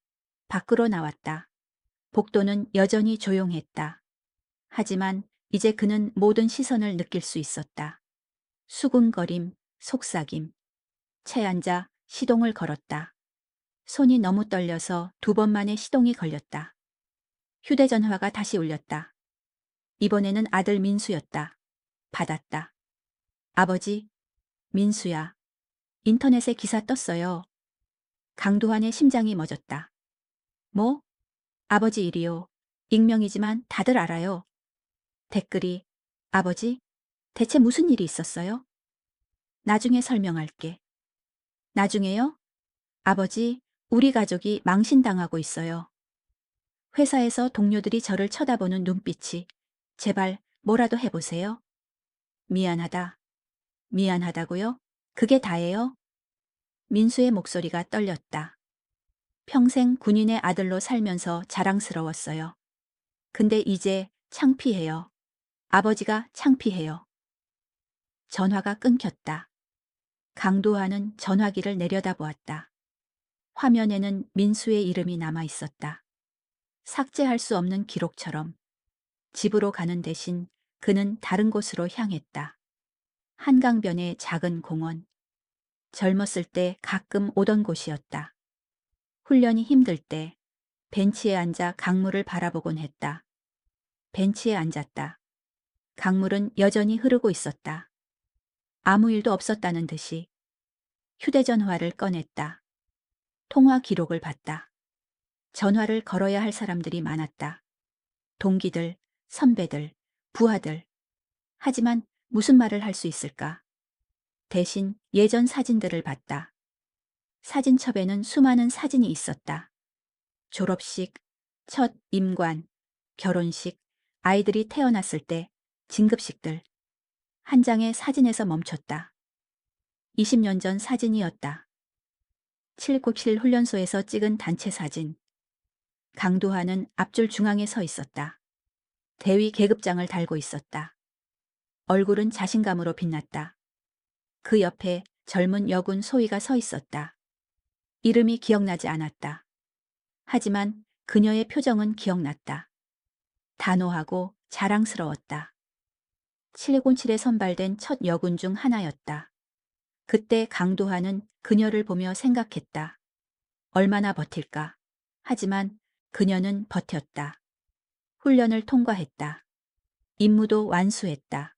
밖으로 나왔다. 복도는 여전히 조용했다. 하지만 이제 그는 모든 시선을 느낄 수 있었다. 수군거림, 속삭임. 채 앉아 시동을 걸었다. 손이 너무 떨려서 2번 만에 시동이 걸렸다. 휴대전화가 다시 울렸다. 이번에는 아들 민수였다. 받았다. 아버지, 민수야. 인터넷에 기사 떴어요. 강도환의 심장이 멎었다. 뭐? 아버지 일이요. 익명이지만 다들 알아요. 댓글이 아버지? 대체 무슨 일이 있었어요? 나중에 설명할게. 나중에요? 아버지, 우리 가족이 망신당하고 있어요. 회사에서 동료들이 저를 쳐다보는 눈빛이 제발 뭐라도 해보세요. 미안하다. 미안하다고요? 그게 다예요? 민수의 목소리가 떨렸다. 평생 군인의 아들로 살면서 자랑스러웠어요. 근데 이제 창피해요. 아버지가 창피해요. 전화가 끊겼다. 강도환은 전화기를 내려다보았다. 화면에는 민수의 이름이 남아 있었다. 삭제할 수 없는 기록처럼. 집으로 가는 대신 그는 다른 곳으로 향했다. 한강변의 작은 공원. 젊었을 때 가끔 오던 곳이었다. 훈련이 힘들 때 벤치에 앉아 강물을 바라보곤 했다. 벤치에 앉았다. 강물은 여전히 흐르고 있었다. 아무 일도 없었다는 듯이 휴대전화를 꺼냈다. 통화 기록을 봤다. 전화를 걸어야 할 사람들이 많았다. 동기들, 선배들, 부하들. 하지만 무슨 말을 할 수 있을까? 대신 예전 사진들을 봤다. 사진첩에는 수많은 사진이 있었다. 졸업식, 첫 임관, 결혼식, 아이들이 태어났을 때, 진급식들. 한 장의 사진에서 멈췄다. 20년 전 사진이었다. 797 훈련소에서 찍은 단체 사진. 강도환은 앞줄 중앙에 서 있었다. 대위 계급장을 달고 있었다. 얼굴은 자신감으로 빛났다. 그 옆에 젊은 여군 소희가 서 있었다. 이름이 기억나지 않았다. 하지만 그녀의 표정은 기억났다. 단호하고 자랑스러웠다. 707에 선발된 첫 여군 중 하나였다. 그때 강도환은 그녀를 보며 생각했다. 얼마나 버틸까? 하지만 그녀는 버텼다. 훈련을 통과했다. 임무도 완수했다.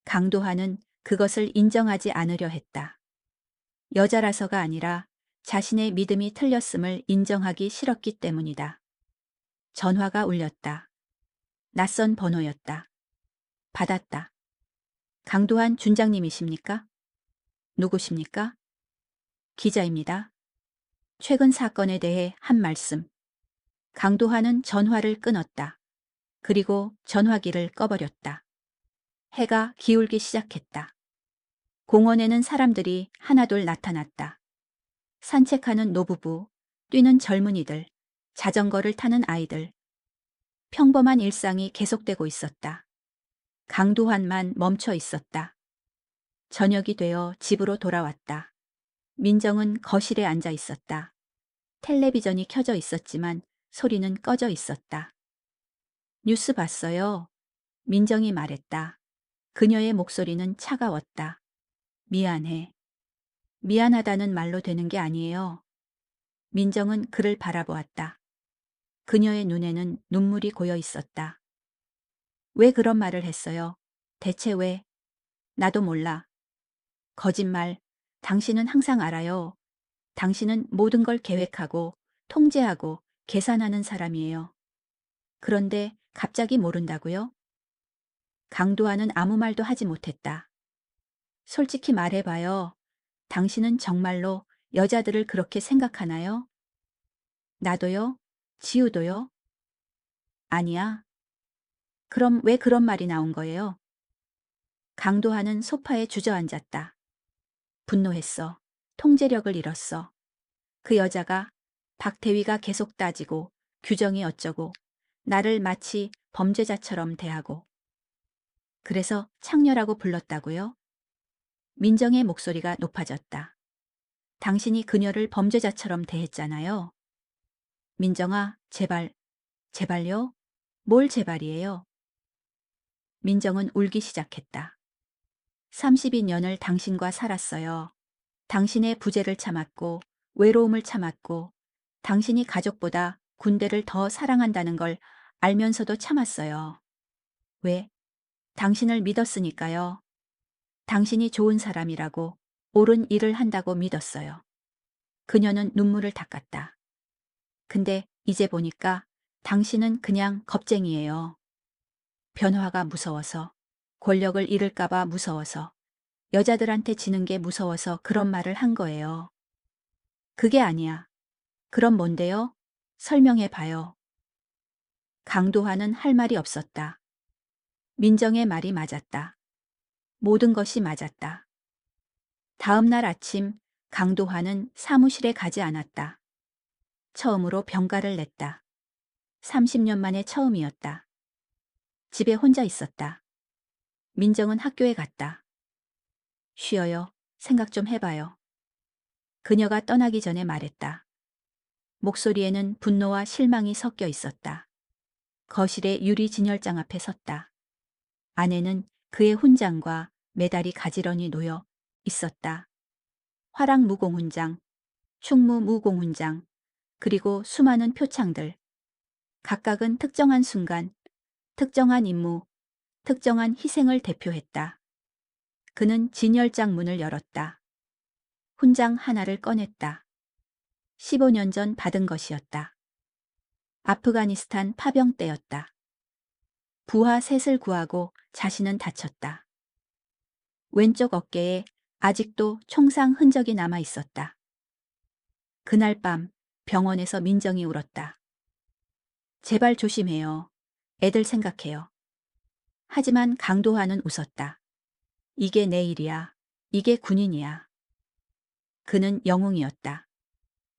강도환은 그것을 인정하지 않으려 했다. 여자라서가 아니라 자신의 믿음이 틀렸음을 인정하기 싫었기 때문이다. 전화가 울렸다. 낯선 번호였다. 받았다. 강도환 준장님이십니까? 누구십니까? 기자입니다. 최근 사건에 대해 한 말씀. 강도환은 전화를 끊었다. 그리고 전화기를 꺼버렸다. 해가 기울기 시작했다. 공원에는 사람들이 하나둘 나타났다. 산책하는 노부부, 뛰는 젊은이들, 자전거를 타는 아이들. 평범한 일상이 계속되고 있었다. 강도환만 멈춰 있었다. 저녁이 되어 집으로 돌아왔다. 민정은 거실에 앉아 있었다. 텔레비전이 켜져 있었지만 소리는 꺼져 있었다. 뉴스 봤어요. 민정이 말했다. 그녀의 목소리는 차가웠다. 미안해. 미안하다는 말로 되는 게 아니에요. 민정은 그를 바라보았다. 그녀의 눈에는 눈물이 고여 있었다. 왜 그런 말을 했어요? 대체 왜? 나도 몰라. 거짓말. 당신은 항상 알아요. 당신은 모든 걸 계획하고 통제하고 계산하는 사람이에요. 그런데 갑자기 모른다고요? 강도환은 아무 말도 하지 못했다. 솔직히 말해봐요. 당신은 정말로 여자들을 그렇게 생각하나요? 나도요? 지우도요? 아니야. 그럼 왜 그런 말이 나온 거예요? 강도환은 소파에 주저앉았다. 분노했어. 통제력을 잃었어. 그 여자가 박대위가 계속 따지고 규정이 어쩌고 나를 마치 범죄자처럼 대하고 그래서 창녀라고 불렀다고요? 민정의 목소리가 높아졌다. 당신이 그녀를 범죄자처럼 대했잖아요. 민정아, 제발, 제발요? 뭘 제발이에요? 민정은 울기 시작했다. 32년을 당신과 살았어요. 당신의 부재를 참았고 외로움을 참았고 당신이 가족보다 군대를 더 사랑한다는 걸 알면서도 참았어요. 왜? 당신을 믿었으니까요. 당신이 좋은 사람이라고 옳은 일을 한다고 믿었어요. 그녀는 눈물을 닦았다. 근데 이제 보니까 당신은 그냥 겁쟁이에요. 변화가 무서워서, 권력을 잃을까봐 무서워서, 여자들한테 지는 게 무서워서 그런 말을 한 거예요. 그게 아니야. 그럼 뭔데요? 설명해 봐요. 강도화는 할 말이 없었다. 민정의 말이 맞았다. 모든 것이 맞았다. 다음 날 아침 강도화는 사무실에 가지 않았다. 처음으로 병가를 냈다. 30년 만에 처음이었다. 집에 혼자 있었다. 민정은 학교에 갔다. 쉬어요. 생각 좀 해봐요. 그녀가 떠나기 전에 말했다. 목소리에는 분노와 실망이 섞여 있었다. 거실의 유리 진열장 앞에 섰다. 안에는 그의 훈장과 메달이 가지런히 놓여 있었다. 화랑 무공훈장, 충무 무공훈장, 그리고 수많은 표창들. 각각은 특정한 순간, 특정한 임무, 특정한 희생을 대표했다. 그는 진열장 문을 열었다. 훈장 하나를 꺼냈다. 15년 전 받은 것이었다. 아프가니스탄 파병 때였다. 부하 셋을 구하고 자신은 다쳤다. 왼쪽 어깨에 아직도 총상 흔적이 남아 있었다. 그날 밤 병원에서 민정이 울었다. 제발 조심해요. 애들 생각해요. 하지만 강도화는 웃었다. 이게 내 일이야. 이게 군인이야. 그는 영웅이었다.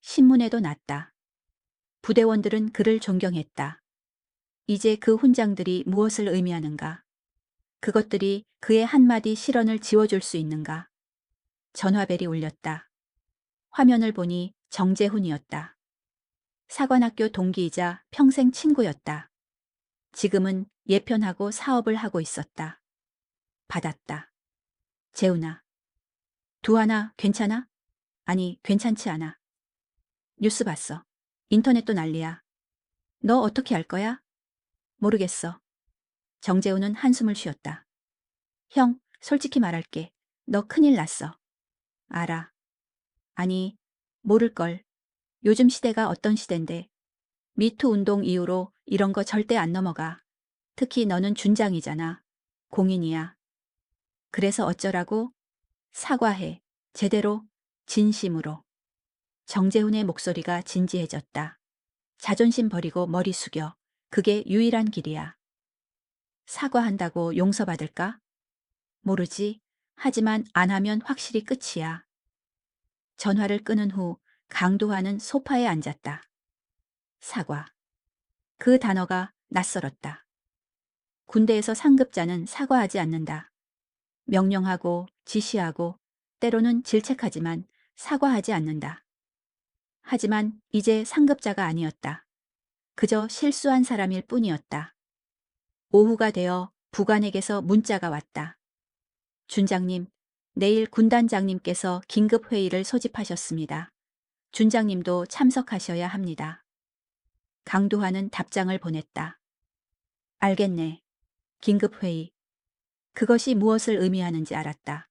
신문에도 났다. 부대원들은 그를 존경했다. 이제 그 훈장들이 무엇을 의미하는가? 그것들이 그의 한마디 실언을 지워줄 수 있는가? 전화벨이 울렸다. 화면을 보니 정재훈이었다. 사관학교 동기이자 평생 친구였다. 지금은 예편하고 사업을 하고 있었다. 받았다. 재훈아. 두하나 괜찮아? 아니 괜찮지 않아. 뉴스 봤어. 인터넷도 난리야. 너 어떻게 할 거야? 모르겠어. 정재훈은 한숨을 쉬었다. 형, 솔직히 말할게. 너 큰일 났어. 알아. 아니, 모를걸. 요즘 시대가 어떤 시대인데. 미투 운동 이후로 이런 거 절대 안 넘어가. 특히 너는 준장이잖아. 공인이야. 그래서 어쩌라고? 사과해. 제대로, 진심으로. 정재훈의 목소리가 진지해졌다. 자존심 버리고 머리 숙여. 그게 유일한 길이야. 사과한다고 용서받을까? 모르지. 하지만 안 하면 확실히 끝이야. 전화를 끊은 후 강도화는 소파에 앉았다. 사과. 그 단어가 낯설었다. 군대에서 상급자는 사과하지 않는다. 명령하고 지시하고 때로는 질책하지만 사과하지 않는다. 하지만 이제 상급자가 아니었다. 그저 실수한 사람일 뿐이었다. 오후가 되어 부관에게서 문자가 왔다. 준장님, 내일 군단장님께서 긴급회의를 소집하셨습니다. 준장님도 참석하셔야 합니다. 강도화는 답장을 보냈다. 알겠네. 긴급회의. 그것이 무엇을 의미하는지 알았다.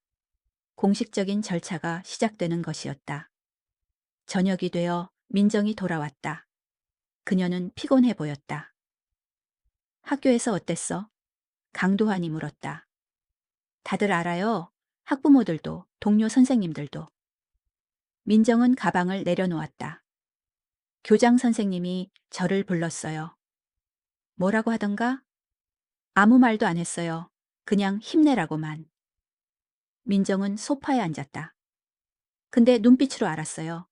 공식적인 절차가 시작되는 것이었다. 저녁이 되어 민정이 돌아왔다. 그녀는 피곤해 보였다. 학교에서 어땠어? 강도환이 물었다. 다들 알아요. 학부모들도, 동료 선생님들도. 민정은 가방을 내려놓았다. 교장 선생님이 저를 불렀어요. 뭐라고 하던가? 아무 말도 안 했어요. 그냥 힘내라고만. 민정은 소파에 앉았다. 근데 눈빛으로 알았어요.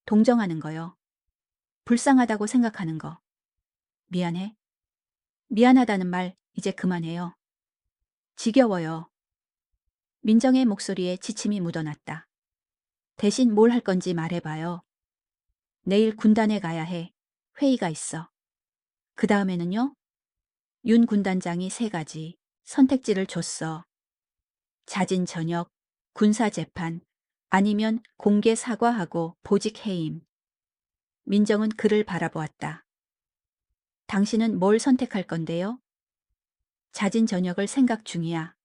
동정하는 거요. 불쌍하다고 생각하는 거. 미안해. 미안하다는 말 이제 그만해요. 지겨워요. 민정의 목소리에 지침이 묻어났다. 대신 뭘 할 건지 말해봐요. 내일 군단에 가야 해. 회의가 있어. 그 다음에는요? 윤 군단장이 3가지 선택지를 줬어. 자진 전역, 군사 재판, 아니면 공개 사과하고 보직 해임. 민정은 그를 바라보았다. 당신은 뭘 선택할 건데요? 자진 전역을 생각 중이야.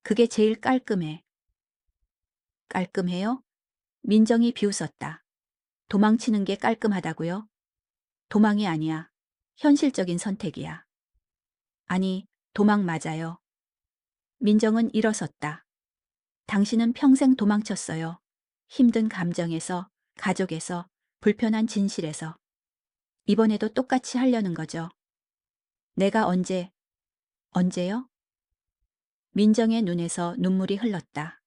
그게 제일 깔끔해. 깔끔해요? 민정이 비웃었다. 도망치는 게 깔끔하다고요? 도망이 아니야. 현실적인 선택이야. 아니, 도망 맞아요. 민정은 일어섰다. 당신은 평생 도망쳤어요. 힘든 감정에서, 가족에서, 불편한 진실에서. 이번에도 똑같이 하려는 거죠. 내가 언제요? 민정의 눈에서 눈물이 흘렀다.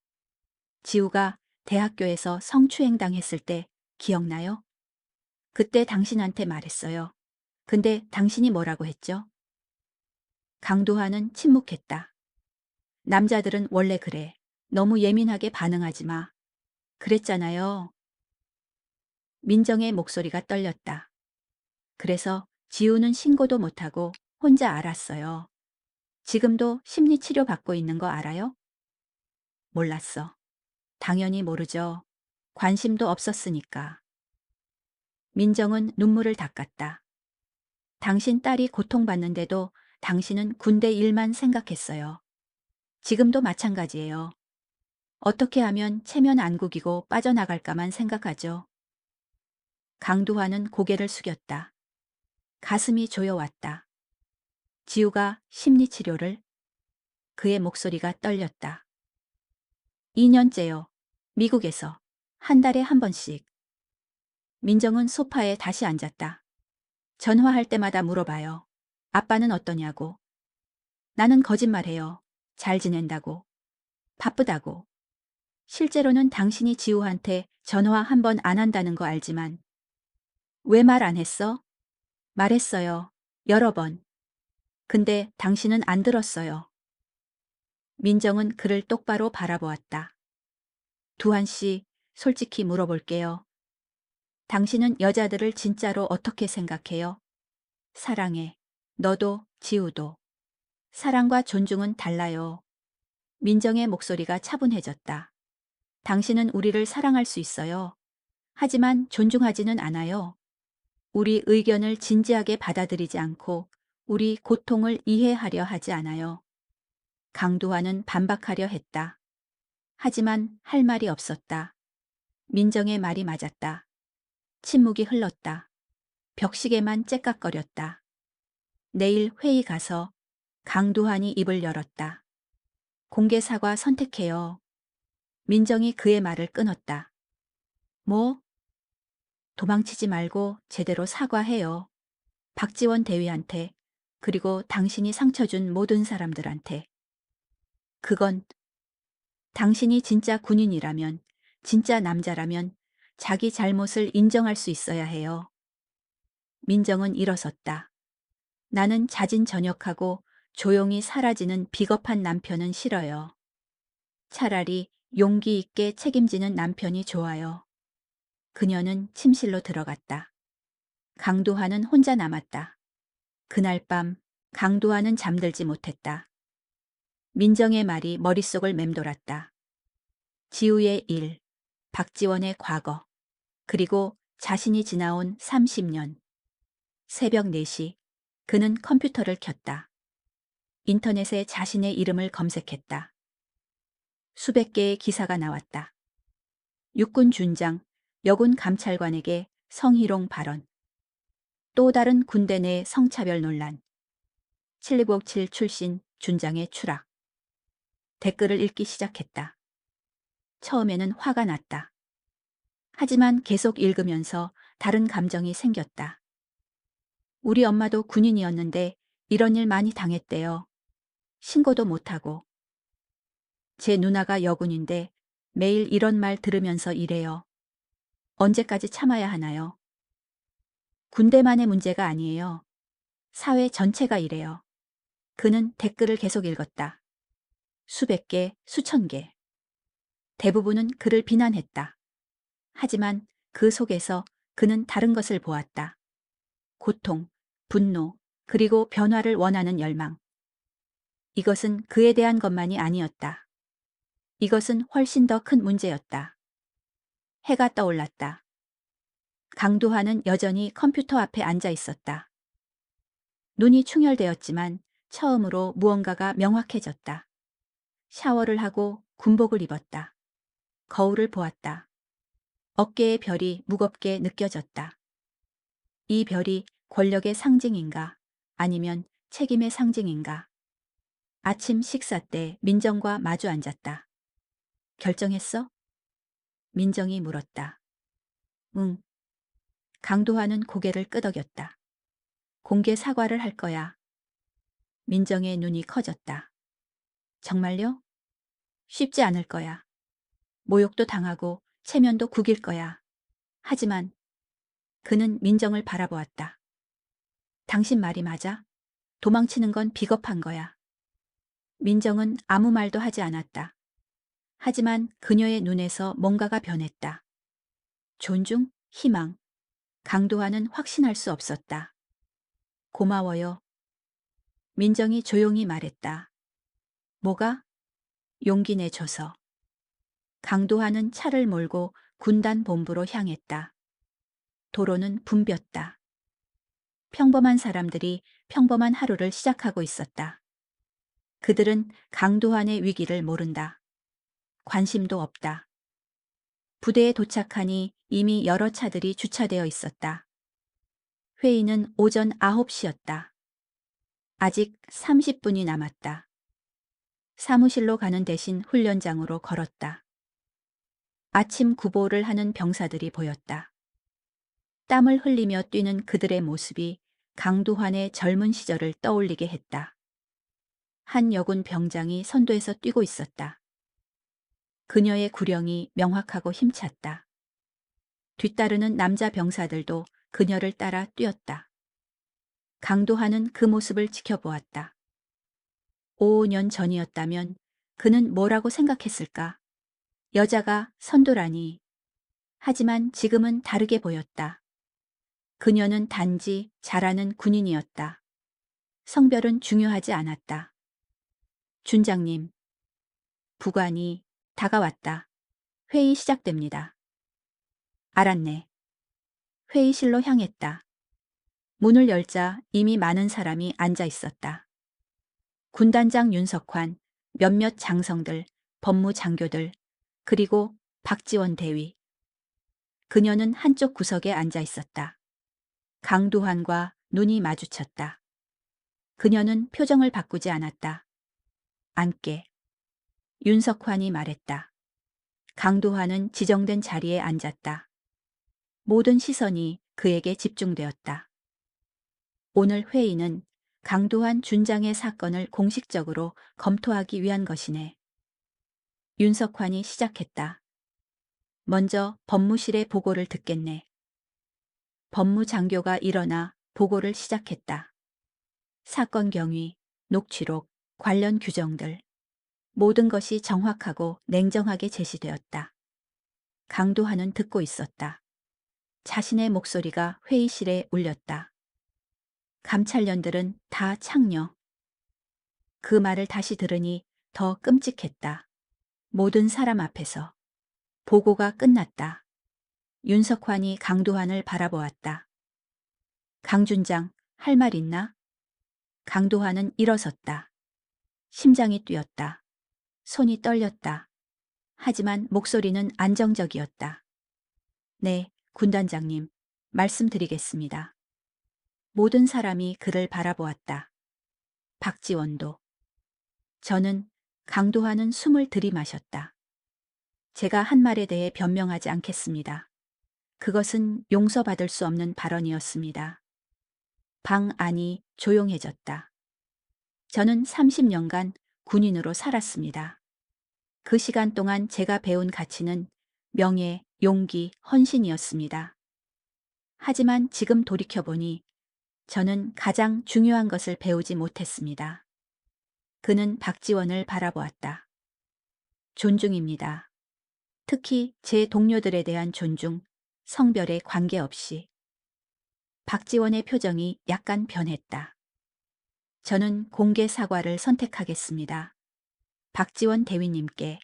지우가 대학교에서 성추행 당했을 때 기억나요? 그때 당신한테 말했어요. 근데 당신이 뭐라고 했죠? 강도하는 침묵했다. 남자들은 원래 그래. 너무 예민하게 반응하지 마. 그랬잖아요. 민정의 목소리가 떨렸다. 그래서 지우는 신고도 못하고 혼자 알았어요. 지금도 심리치료 받고 있는 거 알아요? 몰랐어. 당연히 모르죠. 관심도 없었으니까. 민정은 눈물을 닦았다. 당신 딸이 고통받는데도 당신은 군대 일만 생각했어요. 지금도 마찬가지예요. 어떻게 하면 체면 안 구기고 빠져나갈까만 생각하죠. 강두환은 고개를 숙였다. 가슴이 조여왔다. 지우가 심리치료를? 그의 목소리가 떨렸다. 2년째요. 미국에서. 한 달에 한 번씩. 민정은 소파에 다시 앉았다. 전화할 때마다 물어봐요. 아빠는 어떠냐고. 나는 거짓말해요. 잘 지낸다고. 바쁘다고. 실제로는 당신이 지우한테 전화 한 번 안 한다는 거 알지만. 왜 말 안 했어? 말했어요. 여러 번. 근데 당신은 안 들었어요. 민정은 그를 똑바로 바라보았다. 두한 씨, 솔직히 물어볼게요. 당신은 여자들을 진짜로 어떻게 생각해요? 사랑해. 너도, 지우도. 사랑과 존중은 달라요. 민정의 목소리가 차분해졌다. 당신은 우리를 사랑할 수 있어요. 하지만 존중하지는 않아요. 우리 의견을 진지하게 받아들이지 않고 우리 고통을 이해하려 하지 않아요. 강두환은 반박하려 했다. 하지만 할 말이 없었다. 민정의 말이 맞았다. 침묵이 흘렀다. 벽시계만 째깍거렸다. 내일 회의 가서 강두환이 입을 열었다. 공개 사과 선택해요. 민정이 그의 말을 끊었다. 뭐? 도망치지 말고 제대로 사과해요. 박지원 대위한테, 그리고 당신이 상처 준 모든 사람들한테. 그건 당신이 진짜 군인이라면, 진짜 남자라면 자기 잘못을 인정할 수 있어야 해요. 민정은 일어섰다. 나는 자진전역하고 조용히 사라지는 비겁한 남편은 싫어요. 차라리 용기 있게 책임지는 남편이 좋아요. 그녀는 침실로 들어갔다. 강두환은 혼자 남았다. 그날 밤 강두환은 잠들지 못했다. 민정의 말이 머릿속을 맴돌았다. 지우의 일, 박지원의 과거, 그리고 자신이 지나온 30년. 새벽 4시, 그는 컴퓨터를 켰다. 인터넷에 자신의 이름을 검색했다. 수백 개의 기사가 나왔다. 육군 준장, 여군 감찰관에게 성희롱 발언. 또 다른 군대 내 성차별 논란. 727 출신 준장의 추락. 댓글을 읽기 시작했다. 처음에는 화가 났다. 하지만 계속 읽으면서 다른 감정이 생겼다. 우리 엄마도 군인이었는데 이런 일 많이 당했대요. 신고도 못하고. 제 누나가 여군인데 매일 이런 말 들으면서 일해요. 언제까지 참아야 하나요? 군대만의 문제가 아니에요. 사회 전체가 이래요. 그는 댓글을 계속 읽었다. 수백 개, 수천 개. 대부분은 그를 비난했다. 하지만 그 속에서 그는 다른 것을 보았다. 고통, 분노, 그리고 변화를 원하는 열망. 이것은 그에 대한 것만이 아니었다. 이것은 훨씬 더 큰 문제였다. 해가 떠올랐다. 강두환은 여전히 컴퓨터 앞에 앉아 있었다. 눈이 충혈되었지만 처음으로 무언가가 명확해졌다. 샤워를 하고 군복을 입었다. 거울을 보았다. 어깨의 별이 무겁게 느껴졌다. 이 별이 권력의 상징인가? 아니면 책임의 상징인가? 아침 식사 때 민정과 마주 앉았다. 결정했어? 민정이 물었다. 응. 강도환은 고개를 끄덕였다. 공개 사과를 할 거야. 민정의 눈이 커졌다. 정말요? 쉽지 않을 거야. 모욕도 당하고 체면도 구길 거야. 하지만 그는 민정을 바라보았다. 당신 말이 맞아? 도망치는 건 비겁한 거야. 민정은 아무 말도 하지 않았다. 하지만 그녀의 눈에서 뭔가가 변했다. 존중, 희망. 강도환은 확신할 수 없었다. 고마워요. 민정이 조용히 말했다. 뭐가? 용기 내줘서. 강도환은 차를 몰고 군단 본부로 향했다. 도로는 붐볐다. 평범한 사람들이 평범한 하루를 시작하고 있었다. 그들은 강도환의 위기를 모른다. 관심도 없다. 부대에 도착하니 이미 여러 차들이 주차되어 있었다. 회의는 오전 9시였다. 아직 30분이 남았다. 사무실로 가는 대신 훈련장으로 걸었다. 아침 구보를 하는 병사들이 보였다. 땀을 흘리며 뛰는 그들의 모습이 강도환의 젊은 시절을 떠올리게 했다. 한 여군 병장이 선도에서 뛰고 있었다. 그녀의 구령이 명확하고 힘찼다. 뒤따르는 남자 병사들도 그녀를 따라 뛰었다. 강도환은 그 모습을 지켜보았다. 5년 전이었다면 그는 뭐라고 생각했을까? 여자가 선도라니. 하지만 지금은 다르게 보였다. 그녀는 단지 잘하는 군인이었다. 성별은 중요하지 않았다. 준장님. 부관이 다가왔다. 회의 시작됩니다. 알았네. 회의실로 향했다. 문을 열자 이미 많은 사람이 앉아 있었다. 군단장 윤석환, 몇몇 장성들, 법무장교들, 그리고 박지원 대위. 그녀는 한쪽 구석에 앉아 있었다. 강도환과 눈이 마주쳤다. 그녀는 표정을 바꾸지 않았다. 앉게. 윤석환이 말했다. 강도환은 지정된 자리에 앉았다. 모든 시선이 그에게 집중되었다. 오늘 회의는 강도환 준장의 사건을 공식적으로 검토하기 위한 것이네. 윤석환이 시작했다. 먼저 법무실의 보고를 듣겠네. 법무장교가 일어나 보고를 시작했다. 사건 경위, 녹취록, 관련 규정들. 모든 것이 정확하고 냉정하게 제시되었다. 강도환은 듣고 있었다. 자신의 목소리가 회의실에 울렸다. 감찰년들은 다 창녀. 그 말을 다시 들으니 더 끔찍했다. 모든 사람 앞에서. 보고가 끝났다. 윤석환이 강도환을 바라보았다. 강준장, 할 말 있나? 강도환은 일어섰다. 심장이 뛰었다. 손이 떨렸다. 하지만 목소리는 안정적이었다. 네, 군단장님, 말씀드리겠습니다. 모든 사람이 그를 바라보았다. 박지원도. 저는 강도환은 숨을 들이마셨다. 제가 한 말에 대해 변명하지 않겠습니다. 그것은 용서받을 수 없는 발언이었습니다. 방 안이 조용해졌다. 저는 30년간 군인으로 살았습니다. 그 시간 동안 제가 배운 가치는 명예, 용기, 헌신이었습니다. 하지만 지금 돌이켜보니 저는 가장 중요한 것을 배우지 못했습니다. 그는 박지원을 바라보았다. 존중입니다. 특히 제 동료들에 대한 존중, 성별에 관계없이. 박지원의 표정이 약간 변했다. 저는 공개 사과를 선택하겠습니다. 박지원 대위님께,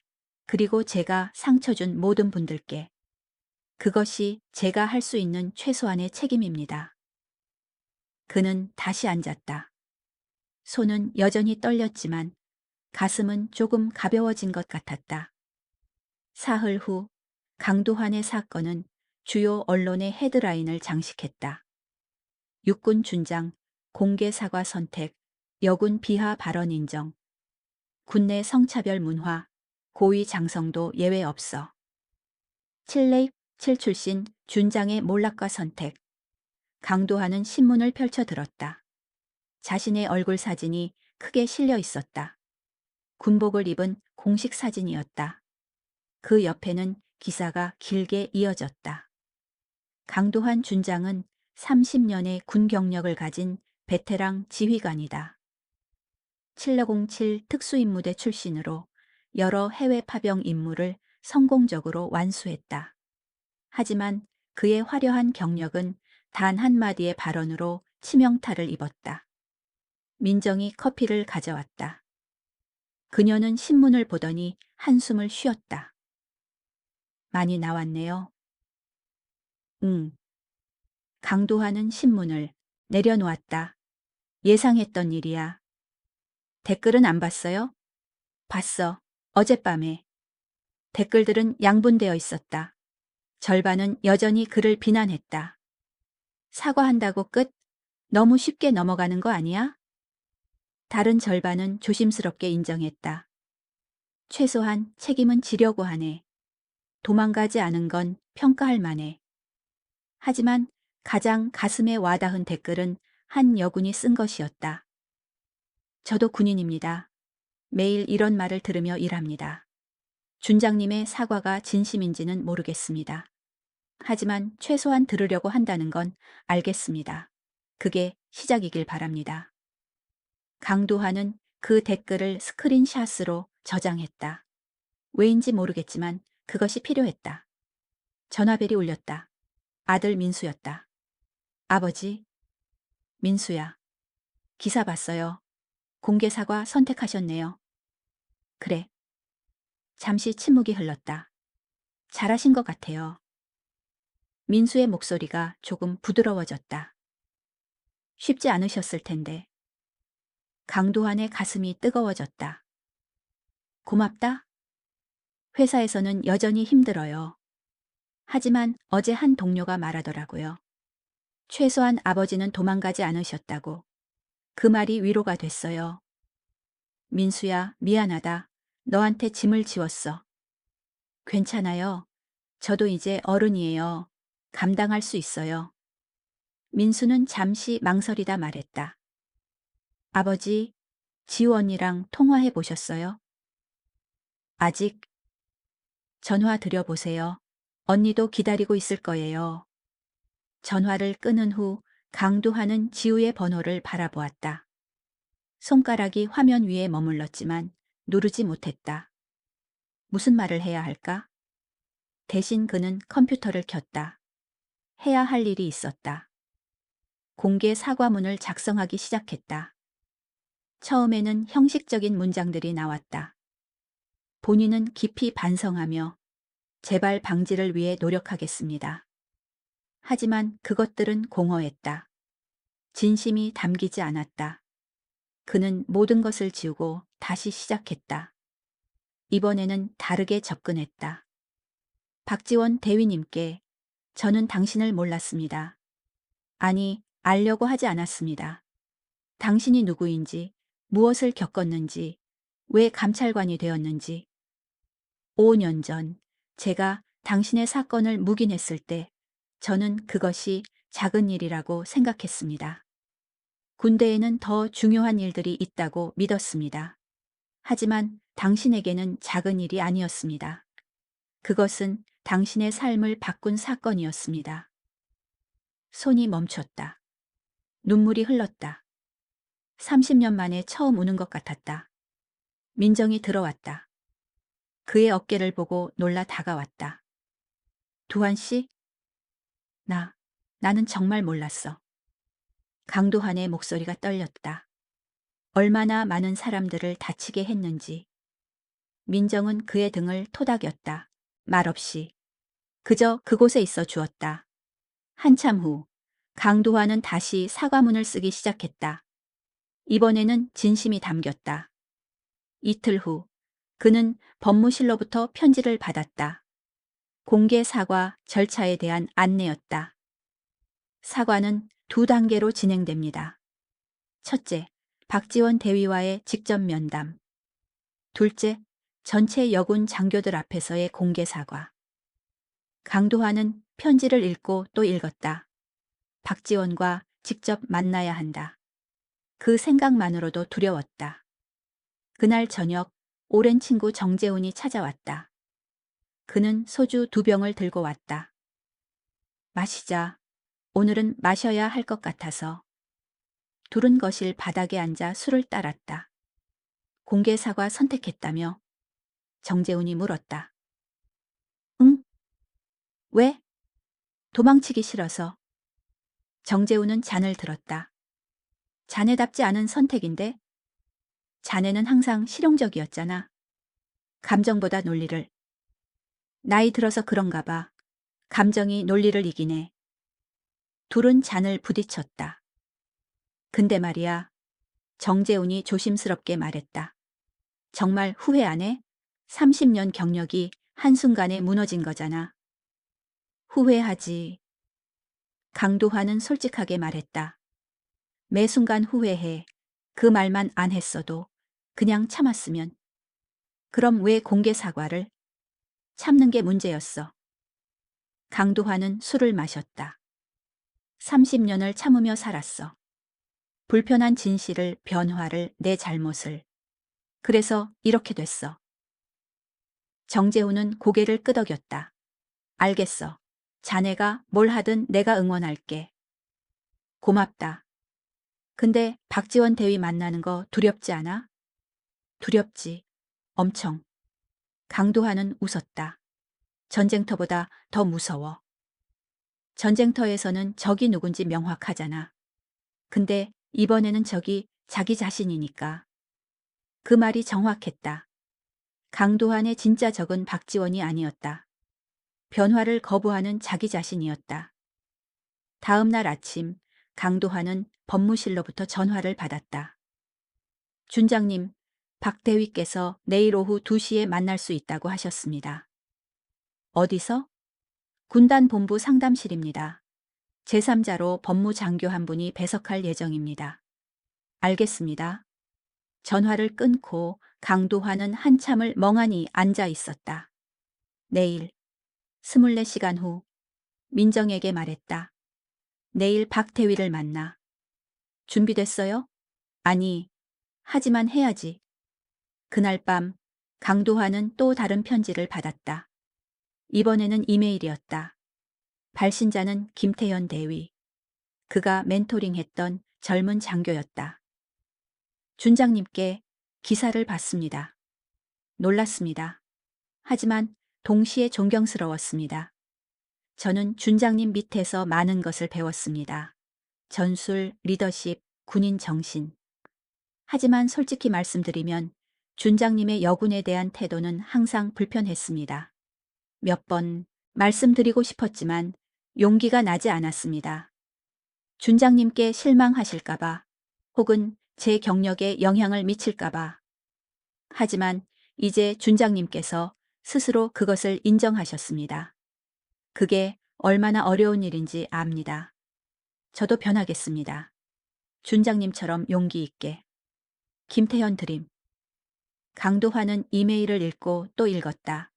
그리고 제가 상처 준 모든 분들께. 그것이 제가 할 수 있는 최소한의 책임입니다. 그는 다시 앉았다. 손은 여전히 떨렸지만 가슴은 조금 가벼워진 것 같았다. 사흘 후 강도환의 사건은 주요 언론의 헤드라인을 장식했다. 육군 준장, 공개 사과 선택, 여군 비하 발언 인정, 군내 성차별 문화, 고위 장성도 예외 없어. 7레입 7 출신 준장의 몰락과 선택. 강도환은 신문을 펼쳐 들었다. 자신의 얼굴 사진이 크게 실려 있었다. 군복을 입은 공식 사진이었다. 그 옆에는 기사가 길게 이어졌다. 강도환 준장은 30년의 군 경력을 가진 베테랑 지휘관이다. 707 특수임무대 출신으로 여러 해외 파병 임무를 성공적으로 완수했다. 하지만 그의 화려한 경력은 단 한마디의 발언으로 치명타를 입었다. 민정이 커피를 가져왔다. 그녀는 신문을 보더니 한숨을 쉬었다. 많이 나왔네요. 응. 강도환은 신문을 내려놓았다. 예상했던 일이야. 댓글은 안 봤어요? 봤어. 어젯밤에. 댓글들은 양분되어 있었다. 절반은 여전히 그를 비난했다. 사과한다고 끝? 너무 쉽게 넘어가는 거 아니야? 다른 절반은 조심스럽게 인정했다. 최소한 책임은 지려고 하네. 도망가지 않은 건 평가할 만해. 하지만 가장 가슴에 와닿은 댓글은 한 여군이 쓴 것이었다. 저도 군인입니다. 매일 이런 말을 들으며 일합니다. 준장님의 사과가 진심인지는 모르겠습니다. 하지만 최소한 들으려고 한다는 건 알겠습니다. 그게 시작이길 바랍니다. 강도환은 그 댓글을 스크린샷으로 저장했다. 왜인지 모르겠지만 그것이 필요했다. 전화벨이 울렸다. 아들 민수였다. 아버지, 민수야. 기사 봤어요. 공개 사과 선택하셨네요. 그래. 잠시 침묵이 흘렀다. 잘하신 것 같아요. 민수의 목소리가 조금 부드러워졌다. 쉽지 않으셨을 텐데. 강도환의 가슴이 뜨거워졌다. 고맙다. 회사에서는 여전히 힘들어요. 하지만 어제 한 동료가 말하더라고요. 최소한 아버지는 도망가지 않으셨다고. 그 말이 위로가 됐어요. 민수야, 미안하다. 너한테 짐을 지웠어. 괜찮아요. 저도 이제 어른이에요. 감당할 수 있어요. 민수는 잠시 망설이다 말했다. 아버지, 지우 언니랑 통화해 보셨어요? 아직. 전화 드려보세요. 언니도 기다리고 있을 거예요. 전화를 끊은 후 강도환은 지우의 번호를 바라보았다. 손가락이 화면 위에 머물렀지만 누르지 못했다. 무슨 말을 해야 할까? 대신 그는 컴퓨터를 켰다. 해야 할 일이 있었다. 공개 사과문을 작성하기 시작했다. 처음에는 형식적인 문장들이 나왔다. 본인은 깊이 반성하며 재발 방지를 위해 노력하겠습니다. 하지만 그것들은 공허했다. 진심이 담기지 않았다. 그는 모든 것을 지우고 다시 시작했다. 이번에는 다르게 접근했다. 박지원 대위님께 저는 당신을 몰랐습니다. 아니, 알려고 하지 않았습니다. 당신이 누구인지, 무엇을 겪었는지, 왜 감찰관이 되었는지. 5년 전 제가 당신의 사건을 묵인했을 때 저는 그것이 작은 일이라고 생각했습니다. 군대에는 더 중요한 일들이 있다고 믿었습니다. 하지만 당신에게는 작은 일이 아니었습니다. 그것은 당신의 삶을 바꾼 사건이었습니다. 손이 멈췄다. 눈물이 흘렀다. 30년 만에 처음 우는 것 같았다. 민정이 들어왔다. 그의 어깨를 보고 놀라 다가왔다. 두한 씨? 나는 정말 몰랐어. 강도환의 목소리가 떨렸다. 얼마나 많은 사람들을 다치게 했는지. 민정은 그의 등을 토닥였다. 말없이. 그저 그곳에 있어 주었다. 한참 후 강도환은 다시 사과문을 쓰기 시작했다. 이번에는 진심이 담겼다. 이틀 후 그는 법무실로부터 편지를 받았다. 공개 사과 절차에 대한 안내였다. 사과는 두 단계로 진행됩니다. 첫째, 박지원 대위와의 직접 면담. 둘째, 전체 여군 장교들 앞에서의 공개 사과. 강도환은 편지를 읽고 또 읽었다. 박지원과 직접 만나야 한다. 그 생각만으로도 두려웠다. 그날 저녁 오랜 친구 정재훈이 찾아왔다. 그는 소주 2병을 들고 왔다. 마시자. 오늘은 마셔야 할 것 같아서. 둘은 거실 바닥에 앉아 술을 따랐다. 공개 사과 선택했다며? 정재훈이 물었다. 응? 왜? 도망치기 싫어서. 정재훈은 잔을 들었다. 자네답지 않은 선택인데? 자네는 항상 실용적이었잖아. 감정보다 논리를. 나이 들어서 그런가 봐. 감정이 논리를 이기네. 둘은 잔을 부딪혔다. 근데 말이야. 정재훈이 조심스럽게 말했다. 정말 후회 안 해? 30년 경력이 한순간에 무너진 거잖아. 후회하지. 강도환은 솔직하게 말했다. 매 순간 후회해. 그 말만 안 했어도 그냥 참았으면. 그럼 왜 공개 사과를? 참는 게 문제였어. 강도환은 술을 마셨다. 30년을 참으며 살았어. 불편한 진실을, 변화를, 내 잘못을. 그래서 이렇게 됐어. 정재훈은 고개를 끄덕였다. 알겠어. 자네가 뭘 하든 내가 응원할게. 고맙다. 근데 박지원 대위 만나는 거 두렵지 않아? 두렵지. 엄청. 강도환은 웃었다. 전쟁터보다 더 무서워. 전쟁터에서는 적이 누군지 명확하잖아. 근데 이번에는 적이 자기 자신이니까. 그 말이 정확했다. 강도환의 진짜 적은 박지원이 아니었다. 변화를 거부하는 자기 자신이었다. 다음 날 아침 강도환은 법무실로부터 전화를 받았다. 준장님, 박 대위께서 내일 오후 2시에 만날 수 있다고 하셨습니다. 어디서? 군단 본부 상담실입니다. 제3자로 법무장교 한 분이 배석할 예정입니다. 알겠습니다. 전화를 끊고 강도환은 한참을 멍하니 앉아 있었다. 내일 24시간 후 민정에게 말했다. 내일 박대위를 만나. 준비됐어요? 아니, 하지만 해야지. 그날 밤 강도환은 또 다른 편지를 받았다. 이번에는 이메일이었다. 발신자는 김태현 대위. 그가 멘토링했던 젊은 장교였다. 준장님께 기사를 봤습니다. 놀랐습니다. 하지만 동시에 존경스러웠습니다. 저는 준장님 밑에서 많은 것을 배웠습니다. 전술, 리더십, 군인 정신. 하지만 솔직히 말씀드리면 준장님의 여군에 대한 태도는 항상 불편했습니다. 몇 번 말씀드리고 싶었지만 용기가 나지 않았습니다. 준장님께 실망하실까봐 혹은 제 경력에 영향을 미칠까봐. 하지만 이제 준장님께서 스스로 그것을 인정하셨습니다. 그게 얼마나 어려운 일인지 압니다. 저도 변하겠습니다. 준장님처럼 용기 있게. 김태현 드림. 강도환은 이메일을 읽고 또 읽었다.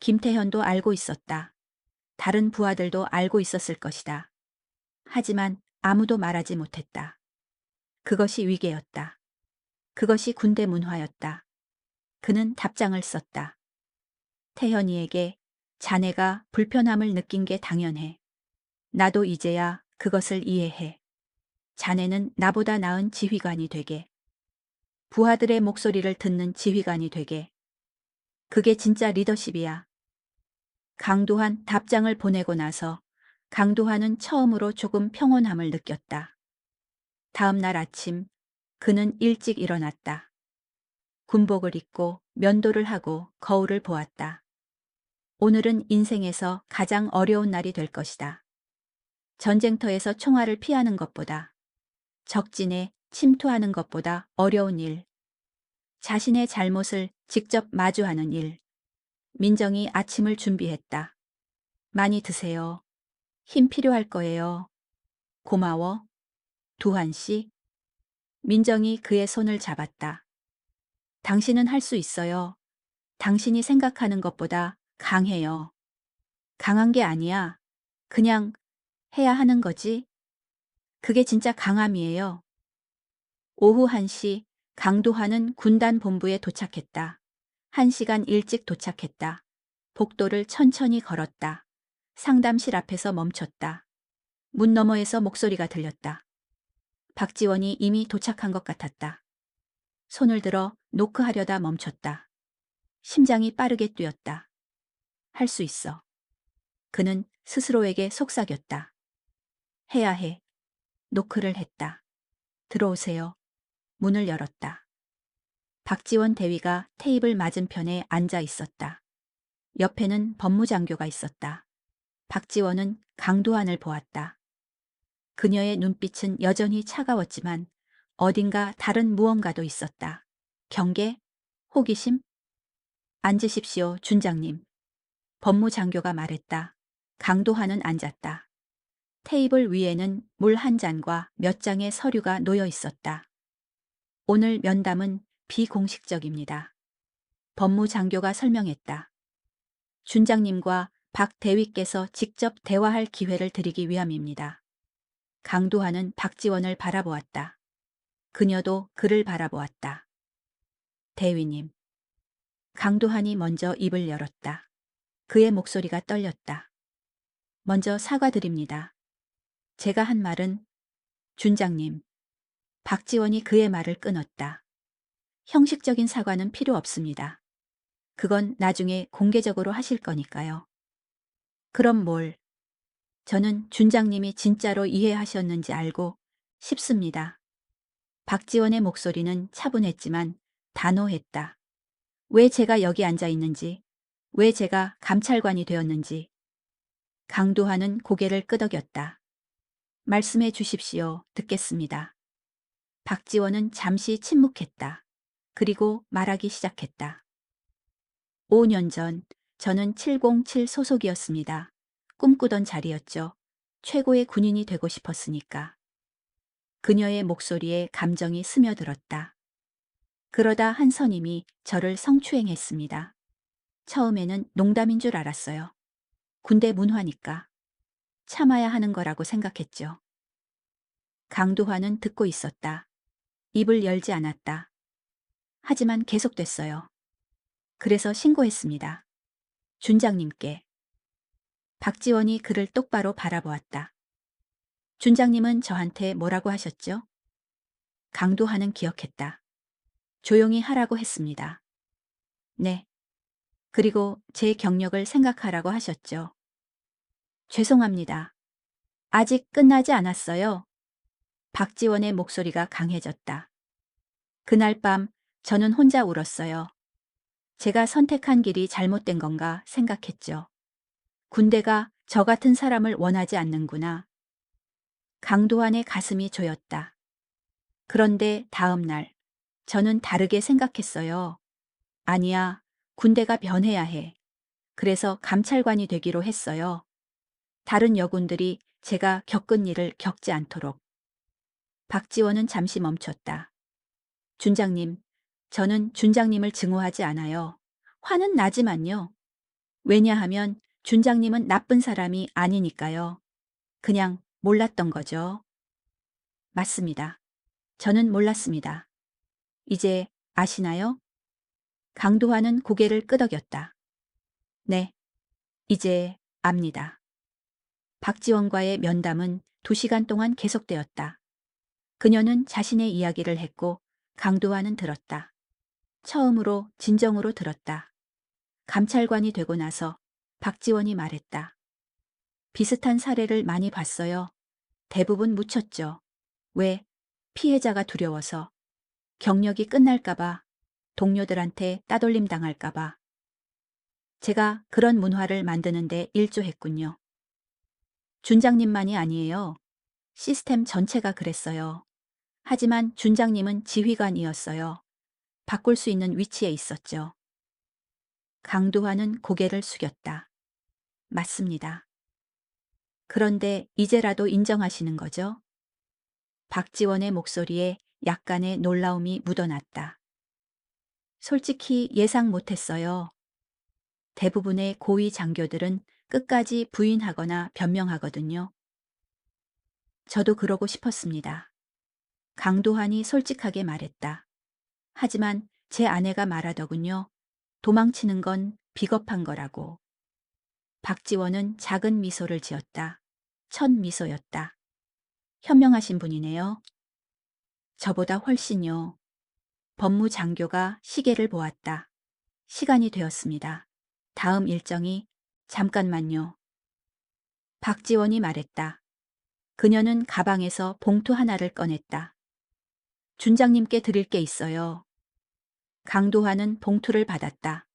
김태현도 알고 있었다. 다른 부하들도 알고 있었을 것이다. 하지만 아무도 말하지 못했다. 그것이 위계였다. 그것이 군대 문화였다. 그는 답장을 썼다. 태현이에게 자네가 불편함을 느낀 게 당연해. 나도 이제야 그것을 이해해. 자네는 나보다 나은 지휘관이 되게. 부하들의 목소리를 듣는 지휘관이 되게. 그게 진짜 리더십이야. 강도환 답장을 보내고 나서 강도환은 처음으로 조금 평온함을 느꼈다. 다음 날 아침 그는 일찍 일어났다. 군복을 입고 면도를 하고 거울을 보았다. 오늘은 인생에서 가장 어려운 날이 될 것이다. 전쟁터에서 총알을 피하는 것보다, 적진에 침투하는 것보다 어려운 일, 자신의 잘못을 직접 마주하는 일. 민정이 아침을 준비했다. 많이 드세요. 힘 필요할 거예요. 고마워. 두한 씨. 민정이 그의 손을 잡았다. 당신은 할 수 있어요. 당신이 생각하는 것보다 강해요. 강한 게 아니야. 그냥 해야 하는 거지. 그게 진짜 강함이에요. 오후 1시 강도하는 군단 본부에 도착했다. 1시간 일찍 도착했다. 복도를 천천히 걸었다. 상담실 앞에서 멈췄다. 문 너머에서 목소리가 들렸다. 박지원이 이미 도착한 것 같았다. 손을 들어 노크하려다 멈췄다. 심장이 빠르게 뛰었다. 할 수 있어. 그는 스스로에게 속삭였다. 해야 해. 노크를 했다. 들어오세요. 문을 열었다. 박지원 대위가 테이블 맞은편에 앉아 있었다. 옆에는 법무장교가 있었다. 박지원은 강도한을 보았다. 그녀의 눈빛은 여전히 차가웠지만 어딘가 다른 무언가도 있었다. 경계? 호기심? 앉으십시오, 준장님. 법무장교가 말했다. 강도한은 앉았다. 테이블 위에는 물 한 잔과 몇 장의 서류가 놓여 있었다. 오늘 면담은 비공식적입니다. 법무장교가 설명했다. 준장님과 박 대위께서 직접 대화할 기회를 드리기 위함입니다. 강도한은 박지원을 바라보았다. 그녀도 그를 바라보았다. 대위님. 강도한이 먼저 입을 열었다. 그의 목소리가 떨렸다. 먼저 사과드립니다. 제가 한 말은 준장님. 박지원이 그의 말을 끊었다. 형식적인 사과는 필요 없습니다. 그건 나중에 공개적으로 하실 거니까요. 그럼 뭘? 저는 준장님이 진짜로 이해하셨는지 알고 싶습니다. 박지원의 목소리는 차분했지만 단호했다. 왜 제가 여기 앉아 있는지, 왜 제가 감찰관이 되었는지. 강도하는 고개를 끄덕였다. 말씀해 주십시오. 듣겠습니다. 박지원은 잠시 침묵했다. 그리고 말하기 시작했다. 5년 전 저는 707 소속이었습니다. 꿈꾸던 자리였죠. 최고의 군인이 되고 싶었으니까. 그녀의 목소리에 감정이 스며들었다. 그러다 한 선임이 저를 성추행했습니다. 처음에는 농담인 줄 알았어요. 군대 문화니까. 참아야 하는 거라고 생각했죠. 강도화는 듣고 있었다. 입을 열지 않았다. 하지만 계속됐어요. 그래서 신고했습니다. 준장님께. 박지원이 그를 똑바로 바라보았다. 준장님은 저한테 뭐라고 하셨죠? 강도하는 기억했다. 조용히 하라고 했습니다. 네. 그리고 제 경력을 생각하라고 하셨죠. 죄송합니다. 아직 끝나지 않았어요. 박지원의 목소리가 강해졌다. 그날 밤 저는 혼자 울었어요. 제가 선택한 길이 잘못된 건가 생각했죠. 군대가 저 같은 사람을 원하지 않는구나. 강도한의 가슴이 조였다. 그런데 다음 날 저는 다르게 생각했어요. 아니야, 군대가 변해야 해. 그래서 감찰관이 되기로 했어요. 다른 여군들이 제가 겪은 일을 겪지 않도록. 박지원은 잠시 멈췄다. 준장님, 저는 준장님을 증오하지 않아요. 화는 나지만요. 왜냐하면 준장님은 나쁜 사람이 아니니까요. 그냥 몰랐던 거죠. 맞습니다. 저는 몰랐습니다. 이제 아시나요? 강도화는 고개를 끄덕였다. 네, 이제 압니다. 박지원과의 면담은 2시간 동안 계속되었다. 그녀는 자신의 이야기를 했고 강도화는 들었다. 처음으로 진정으로 들었다. 감찰관이 되고 나서 박지원이 말했다. 비슷한 사례를 많이 봤어요. 대부분 묻혔죠. 왜? 피해자가 두려워서. 경력이 끝날까봐. 동료들한테 따돌림 당할까봐. 제가 그런 문화를 만드는데 일조했군요. 준장님만이 아니에요. 시스템 전체가 그랬어요. 하지만 준장님은 지휘관이었어요. 바꿀 수 있는 위치에 있었죠. 강도화는 고개를 숙였다. 맞습니다. 그런데 이제라도 인정하시는 거죠? 박지원의 목소리에 약간의 놀라움이 묻어났다. 솔직히 예상 못했어요. 대부분의 고위 장교들은 끝까지 부인하거나 변명하거든요. 저도 그러고 싶었습니다. 강도환이 솔직하게 말했다. 하지만 제 아내가 말하더군요. 도망치는 건 비겁한 거라고. 박지원은 작은 미소를 지었다. 첫 미소였다. 현명하신 분이네요. 저보다 훨씬요. 법무장교가 시계를 보았다. 시간이 되었습니다. 다음 일정이 잠깐만요. 박지원이 말했다. 그녀는 가방에서 봉투 하나를 꺼냈다. 준장님께 드릴 게 있어요. 강도환은 봉투를 받았다.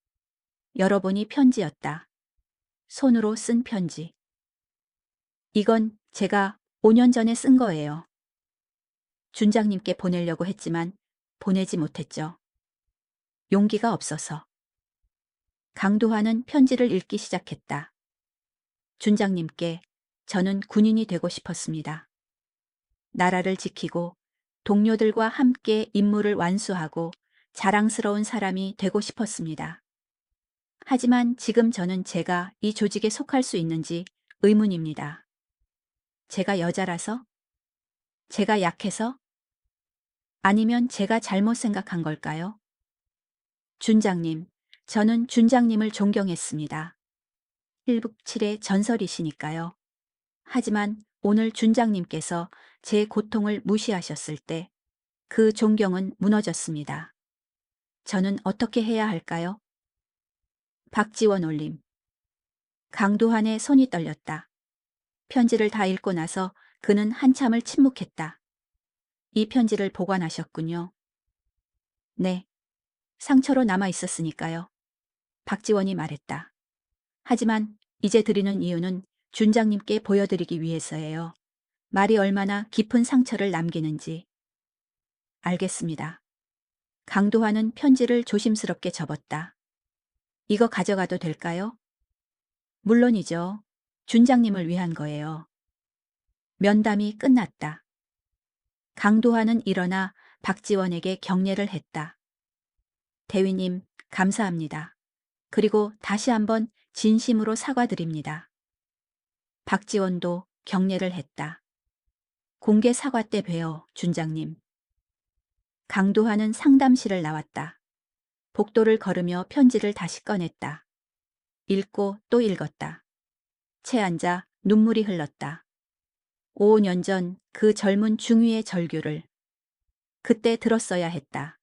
열어보니 편지였다. 손으로 쓴 편지. 이건 제가 5년 전에 쓴 거예요. 준장님께 보내려고 했지만 보내지 못했죠. 용기가 없어서. 강도환은 편지를 읽기 시작했다. 준장님께 저는 군인이 되고 싶었습니다. 나라를 지키고 동료들과 함께 임무를 완수하고 자랑스러운 사람이 되고 싶었습니다. 하지만 지금 저는 제가 이 조직에 속할 수 있는지 의문입니다. 제가 여자라서? 제가 약해서? 아니면 제가 잘못 생각한 걸까요? 준장님, 저는 준장님을 존경했습니다. 1북7의 전설이시니까요. 하지만 오늘 준장님께서 제 고통을 무시하셨을 때 그 존경은 무너졌습니다. 저는 어떻게 해야 할까요? 박지원 올림. 강도환의 손이 떨렸다. 편지를 다 읽고 나서 그는 한참을 침묵했다. 이 편지를 보관하셨군요. 네. 상처로 남아 있었으니까요. 박지원이 말했다. 하지만 이제 드리는 이유는 준장님께 보여드리기 위해서예요. 말이 얼마나 깊은 상처를 남기는지. 알겠습니다. 강도환은 편지를 조심스럽게 접었다. 이거 가져가도 될까요? 물론이죠. 준장님을 위한 거예요. 면담이 끝났다. 강도환은 일어나 박지원에게 격려를 했다. 대위님, 감사합니다. 그리고 다시 한번 진심으로 사과드립니다. 박지원도 격려를 했다. 공개 사과 때 봬요, 준장님. 강도환은 상담실을 나왔다. 복도를 걸으며 편지를 다시 꺼냈다. 읽고 또 읽었다. 채 앉아 눈물이 흘렀다. 5년 전 그 젊은 중위의 절규를 그때 들었어야 했다.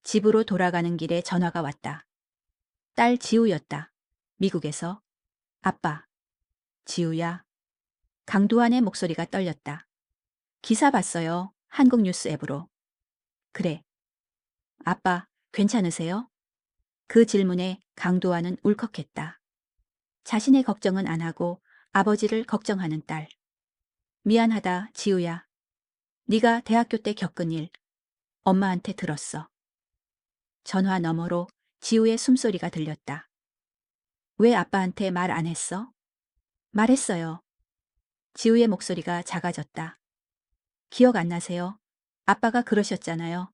집으로 돌아가는 길에 전화가 왔다. 딸 지우였다. 미국에서. 아빠. 지우야. 강도환의 목소리가 떨렸다. 기사 봤어요. 한국 뉴스 앱으로. 그래. 아빠, 괜찮으세요? 그 질문에 강도환은 울컥했다. 자신의 걱정은 안 하고 아버지를 걱정하는 딸. 미안하다, 지우야. 네가 대학교 때 겪은 일 엄마한테 들었어. 전화 너머로 지우의 숨소리가 들렸다. 왜 아빠한테 말 안 했어? 말했어요. 지우의 목소리가 작아졌다. 기억 안 나세요? 아빠가 그러셨잖아요.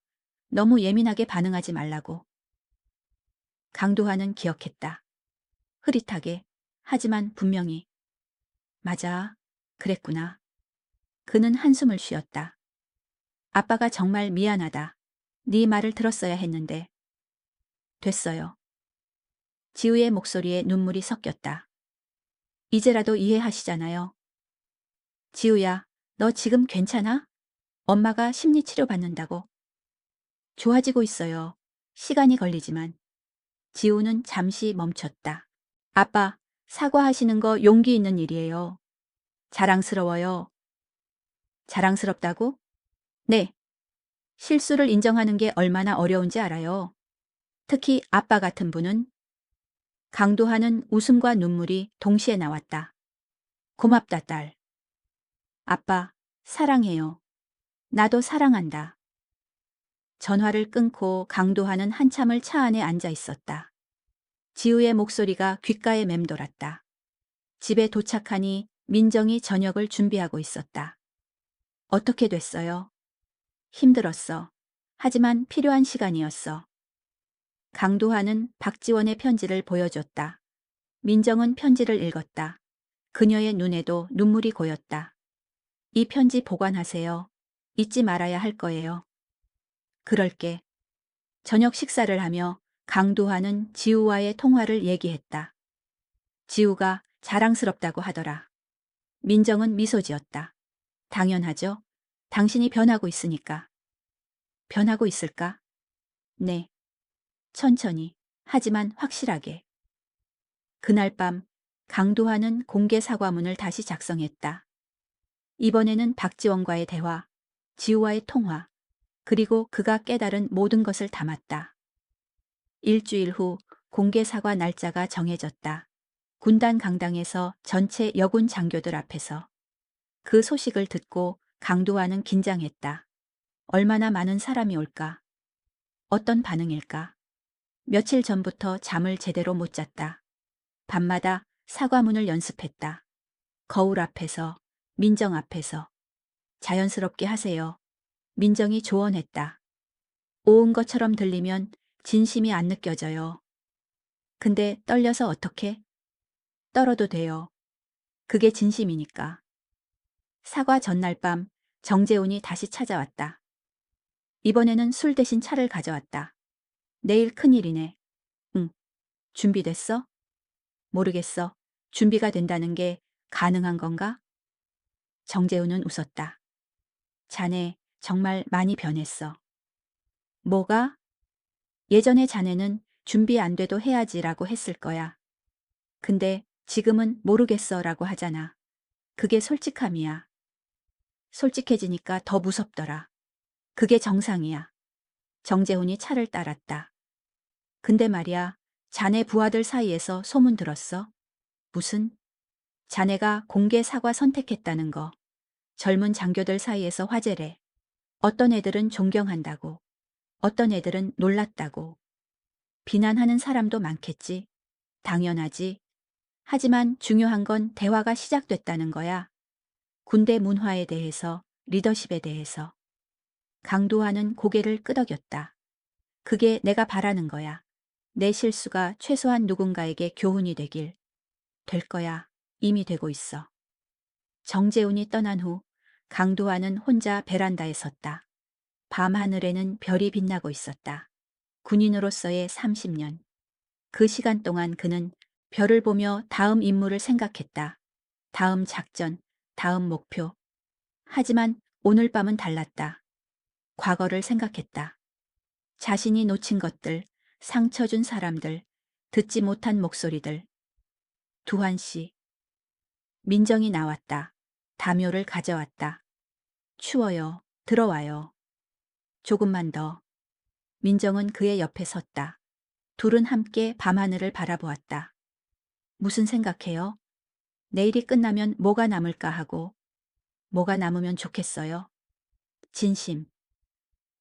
너무 예민하게 반응하지 말라고. 강도환은 기억했다. 흐릿하게, 하지만 분명히. 맞아, 그랬구나. 그는 한숨을 쉬었다. 아빠가 정말 미안하다. 네 말을 들었어야 했는데. 됐어요. 지우의 목소리에 눈물이 섞였다. 이제라도 이해하시잖아요. 지우야, 너 지금 괜찮아? 엄마가 심리치료 받는다고. 좋아지고 있어요. 시간이 걸리지만. 지우는 잠시 멈췄다. 아빠, 사과하시는 거 용기 있는 일이에요. 자랑스러워요. 자랑스럽다고? 네. 실수를 인정하는 게 얼마나 어려운지 알아요. 특히 아빠 같은 분은. 강도하는 웃음과 눈물이 동시에 나왔다. 고맙다, 딸. 아빠, 사랑해요. 나도 사랑한다. 전화를 끊고 강도하는 한참을 차 안에 앉아 있었다. 지우의 목소리가 귓가에 맴돌았다. 집에 도착하니 민정이 저녁을 준비하고 있었다. 어떻게 됐어요? 힘들었어. 하지만 필요한 시간이었어. 강도하는 박지원의 편지를 보여줬다. 민정은 편지를 읽었다. 그녀의 눈에도 눈물이 고였다. 이 편지 보관하세요. 잊지 말아야 할 거예요. 그럴게. 저녁 식사를 하며 강도하는 지우와의 통화를 얘기했다. 지우가 자랑스럽다고 하더라. 민정은 미소 지었다. 당연하죠. 당신이 변하고 있으니까. 변하고 있을까? 네. 천천히, 하지만 확실하게. 그날 밤 강도하는 공개 사과문을 다시 작성했다. 이번에는 박지원과의 대화, 지우와의 통화, 그리고 그가 깨달은 모든 것을 담았다. 일주일 후 공개 사과 날짜가 정해졌다. 군단 강당에서 전체 여군 장교들 앞에서. 그 소식을 듣고 강도하는 긴장했다. 얼마나 많은 사람이 올까? 어떤 반응일까? 며칠 전부터 잠을 제대로 못 잤다. 밤마다 사과문을 연습했다. 거울 앞에서, 민정 앞에서. 자연스럽게 하세요. 민정이 조언했다. 옳은 것처럼 들리면 진심이 안 느껴져요. 근데 떨려서 어떡해? 떨어도 돼요. 그게 진심이니까. 사과 전날 밤 정재훈이 다시 찾아왔다. 이번에는 술 대신 차를 가져왔다. 내일 큰일이네. 응. 준비됐어? 모르겠어. 준비가 된다는 게 가능한 건가? 정재훈은 웃었다. 자네 정말 많이 변했어. 뭐가? 예전에 자네는 준비 안 돼도 해야지라고 했을 거야. 근데 지금은 모르겠어라고 하잖아. 그게 솔직함이야. 솔직해지니까 더 무섭더라. 그게 정상이야. 정재훈이 차를 따랐다. 근데 말이야, 자네 부하들 사이에서 소문 들었어? 무슨? 자네가 공개 사과 선택했다는 거. 젊은 장교들 사이에서 화제래. 어떤 애들은 존경한다고. 어떤 애들은 놀랐다고. 비난하는 사람도 많겠지. 당연하지. 하지만 중요한 건 대화가 시작됐다는 거야. 군대 문화에 대해서, 리더십에 대해서. 강도하는 고개를 끄덕였다. 그게 내가 바라는 거야. 내 실수가 최소한 누군가에게 교훈이 되길. 될 거야. 이미 되고 있어. 정재훈이 떠난 후 강도하는 혼자 베란다에 섰다. 밤하늘에는 별이 빛나고 있었다. 군인으로서의 30년. 그 시간 동안 그는 별을 보며 다음 임무를 생각했다. 다음 작전, 다음 목표. 하지만 오늘 밤은 달랐다. 과거를 생각했다. 자신이 놓친 것들, 상처 준 사람들, 듣지 못한 목소리들. 두한 씨. 민정이 나왔다. 담요를 가져왔다. 추워요. 들어와요. 조금만 더. 민정은 그의 옆에 섰다. 둘은 함께 밤하늘을 바라보았다. 무슨 생각해요? 내일이 끝나면 뭐가 남을까 하고. 뭐가 남으면 좋겠어요? 진심.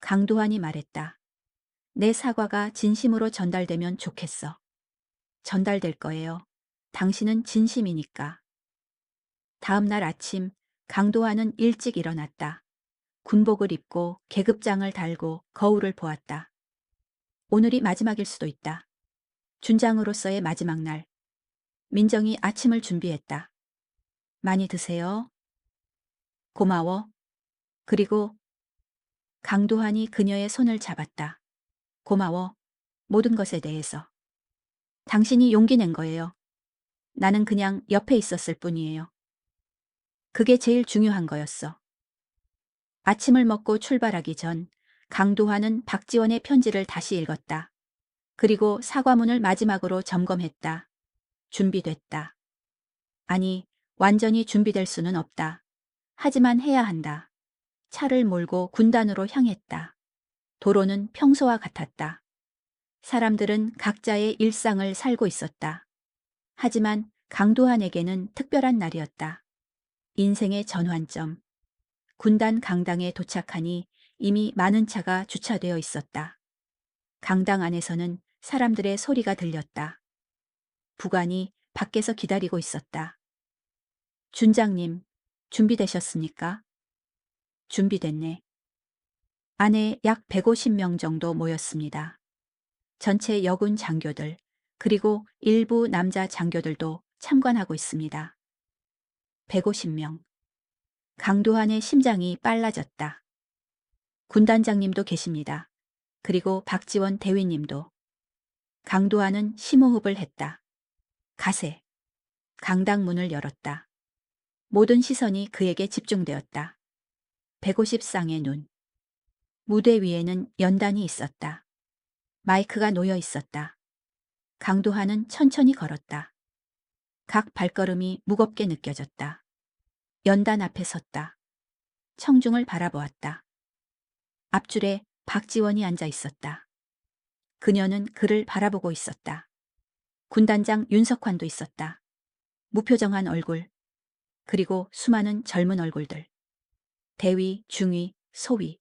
강도환이 말했다. 내 사과가 진심으로 전달되면 좋겠어. 전달될 거예요. 당신은 진심이니까. 다음 날 아침 강도환은 일찍 일어났다. 군복을 입고 계급장을 달고 거울을 보았다. 오늘이 마지막일 수도 있다. 준장으로서의 마지막 날. 민정이 아침을 준비했다. 많이 드세요. 고마워. 그리고 강도환이 그녀의 손을 잡았다. 고마워. 모든 것에 대해서. 당신이 용기 낸 거예요. 나는 그냥 옆에 있었을 뿐이에요. 그게 제일 중요한 거였어. 아침을 먹고 출발하기 전 강도환은 박지원의 편지를 다시 읽었다. 그리고 사과문을 마지막으로 점검했다. 준비됐다. 아니, 완전히 준비될 수는 없다. 하지만 해야 한다. 차를 몰고 군단으로 향했다. 도로는 평소와 같았다. 사람들은 각자의 일상을 살고 있었다. 하지만 강도환에게는 특별한 날이었다. 인생의 전환점. 군단 강당에 도착하니 이미 많은 차가 주차되어 있었다. 강당 안에서는 사람들의 소리가 들렸다. 부관이 밖에서 기다리고 있었다. 준장님, 준비되셨습니까? 준비됐네. 안에 약 150명 정도 모였습니다. 전체 여군 장교들, 그리고 일부 남자 장교들도 참관하고 있습니다. 150명. 강도한의 심장이 빨라졌다. 군단장님도 계십니다. 그리고 박지원 대위님도. 강도한은 심호흡을 했다. 가세. 강당 문을 열었다. 모든 시선이 그에게 집중되었다. 150쌍의 눈. 무대 위에는 연단이 있었다. 마이크가 놓여 있었다. 강도한은 천천히 걸었다. 각 발걸음이 무겁게 느껴졌다. 연단 앞에 섰다. 청중을 바라보았다. 앞줄에 박지원이 앉아 있었다. 그녀는 그를 바라보고 있었다. 군단장 윤석환도 있었다. 무표정한 얼굴, 그리고 수많은 젊은 얼굴들. 대위, 중위, 소위.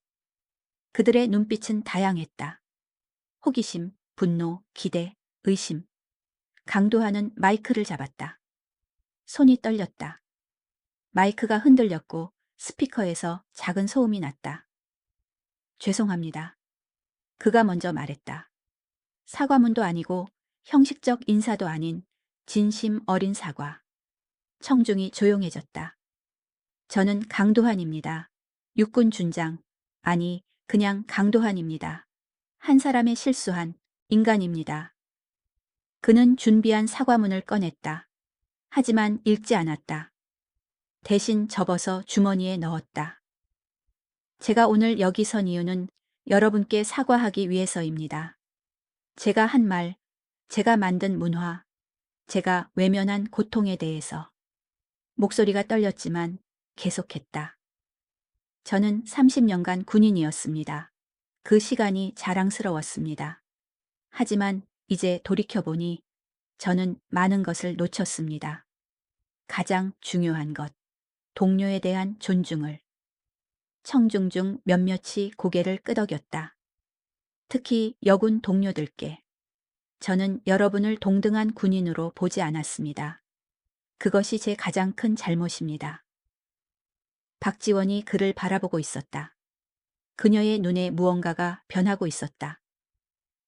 그들의 눈빛은 다양했다. 호기심, 분노, 기대, 의심. 강도한은 마이크를 잡았다. 손이 떨렸다. 마이크가 흔들렸고 스피커에서 작은 소음이 났다. 죄송합니다. 그가 먼저 말했다. 사과문도 아니고 형식적 인사도 아닌 진심 어린 사과. 청중이 조용해졌다. 저는 강도한입니다. 육군 준장. 아니, 그냥 강도한입니다. 한 사람의 실수한 인간입니다. 그는 준비한 사과문을 꺼냈다. 하지만 읽지 않았다. 대신 접어서 주머니에 넣었다. 제가 오늘 여기 선 이유는 여러분께 사과하기 위해서입니다. 제가 한 말, 제가 만든 문화, 제가 외면한 고통에 대해서. 목소리가 떨렸지만 계속했다. 저는 30년간 군인이었습니다. 그 시간이 자랑스러웠습니다. 하지만 이제 돌이켜보니 저는 많은 것을 놓쳤습니다. 가장 중요한 것, 동료에 대한 존중을. 청중 중 몇몇이 고개를 끄덕였다. 특히 여군 동료들께. 저는 여러분을 동등한 군인으로 보지 않았습니다. 그것이 제 가장 큰 잘못입니다. 박지원이 그를 바라보고 있었다. 그녀의 눈에 무언가가 변하고 있었다.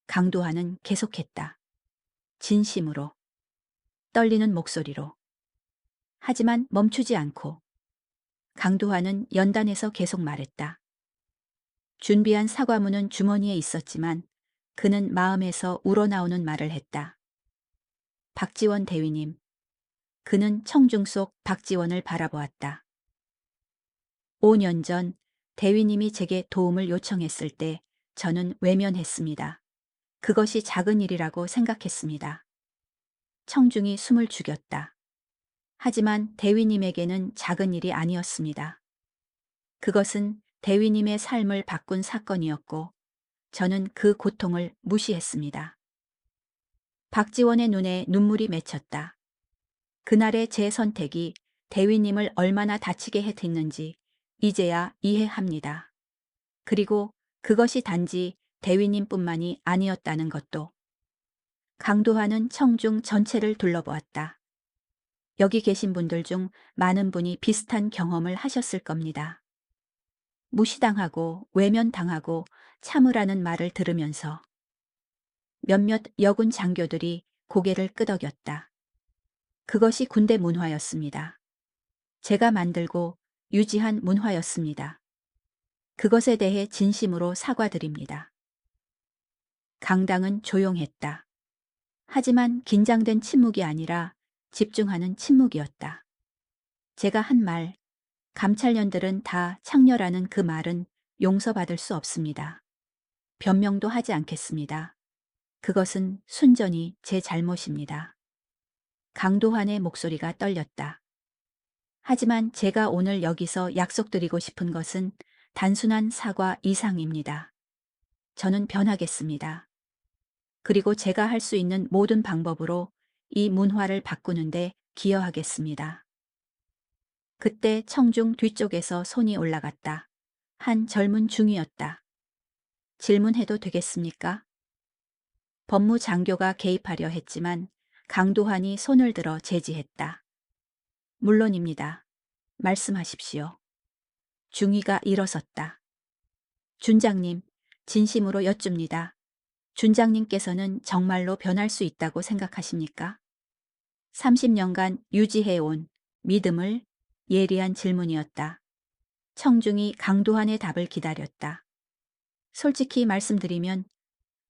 강도한은 계속했다. 진심으로. 떨리는 목소리로. 하지만 멈추지 않고. 강도한은 연단에서 계속 말했다. 준비한 사과문은 주머니에 있었지만 그는 마음에서 우러나오는 말을 했다. 박지원 대위님. 그는 청중 속 박지원을 바라보았다. 5년 전 대위님이 제게 도움을 요청했을 때 저는 외면했습니다. 그것이 작은 일이라고 생각했습니다. 청중이 숨을 죽였다. 하지만 대위님에게는 작은 일이 아니었습니다. 그것은 대위님의 삶을 바꾼 사건이었고 저는 그 고통을 무시했습니다. 박지원의 눈에 눈물이 맺혔다. 그날의 제 선택이 대위님을 얼마나 다치게 했는지 이제야 이해합니다. 그리고 그것이 단지 대위님뿐만이 아니었다는 것도. 강도한은 청중 전체를 둘러보았다. 여기 계신 분들 중 많은 분이 비슷한 경험을 하셨을 겁니다. 무시당하고 외면당하고 참으라는 말을 들으면서 몇몇 여군 장교들이 고개를 끄덕였다. 그것이 군대 문화였습니다. 제가 만들고 유지한 문화였습니다. 그것에 대해 진심으로 사과드립니다. 강당은 조용했다. 하지만 긴장된 침묵이 아니라 집중하는 침묵이었다. 제가 한 말, 감찰년들은 다 창녀라는 그 말은 용서받을 수 없습니다. 변명도 하지 않겠습니다. 그것은 순전히 제 잘못입니다. 강도한의 목소리가 떨렸다. 하지만 제가 오늘 여기서 약속드리고 싶은 것은 단순한 사과 이상입니다. 저는 변하겠습니다. 그리고 제가 할 수 있는 모든 방법으로 이 문화를 바꾸는데 기여하겠습니다. 그때 청중 뒤쪽에서 손이 올라갔다. 한 젊은 중이었다. 질문해도 되겠습니까? 법무장교가 개입하려 했지만 강도한이 손을 들어 제지했다. 물론입니다. 말씀하십시오. 중위가 일어섰다. 준장님, 진심으로 여쭙니다. 준장님께서는 정말로 변할 수 있다고 생각하십니까? 30년간 유지해온 믿음을 예리한 질문이었다. 청중이 강도한의 답을 기다렸다. 솔직히 말씀드리면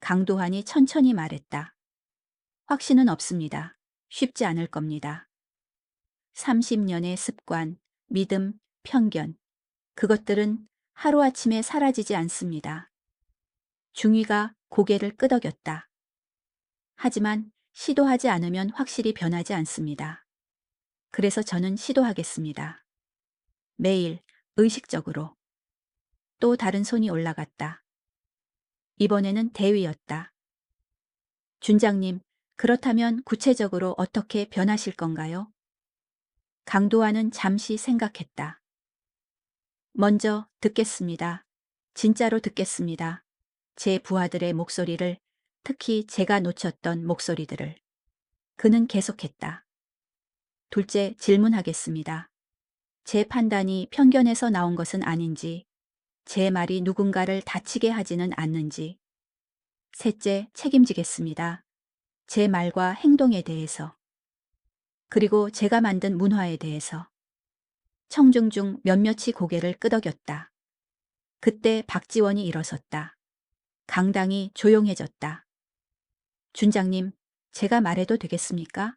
강도한이 천천히 말했다. 확신은 없습니다. 쉽지 않을 겁니다. 30년의 습관, 믿음, 편견, 그것들은 하루아침에 사라지지 않습니다. 중위가 고개를 끄덕였다. 하지만 시도하지 않으면 확실히 변하지 않습니다. 그래서 저는 시도하겠습니다. 매일, 의식적으로. 또 다른 손이 올라갔다. 이번에는 대위였다. 준장님, 그렇다면 구체적으로 어떻게 변하실 건가요? 강도와는 잠시 생각했다. 먼저 듣겠습니다. 진짜로 듣겠습니다. 제 부하들의 목소리를, 특히 제가 놓쳤던 목소리들을. 그는 계속했다. 둘째, 질문하겠습니다. 제 판단이 편견에서 나온 것은 아닌지, 제 말이 누군가를 다치게 하지는 않는지. 셋째, 책임지겠습니다. 제 말과 행동에 대해서. 그리고 제가 만든 문화에 대해서. 청중 중 몇몇이 고개를 끄덕였다. 그때 박지원이 일어섰다. 강당이 조용해졌다. 준장님, 제가 말해도 되겠습니까?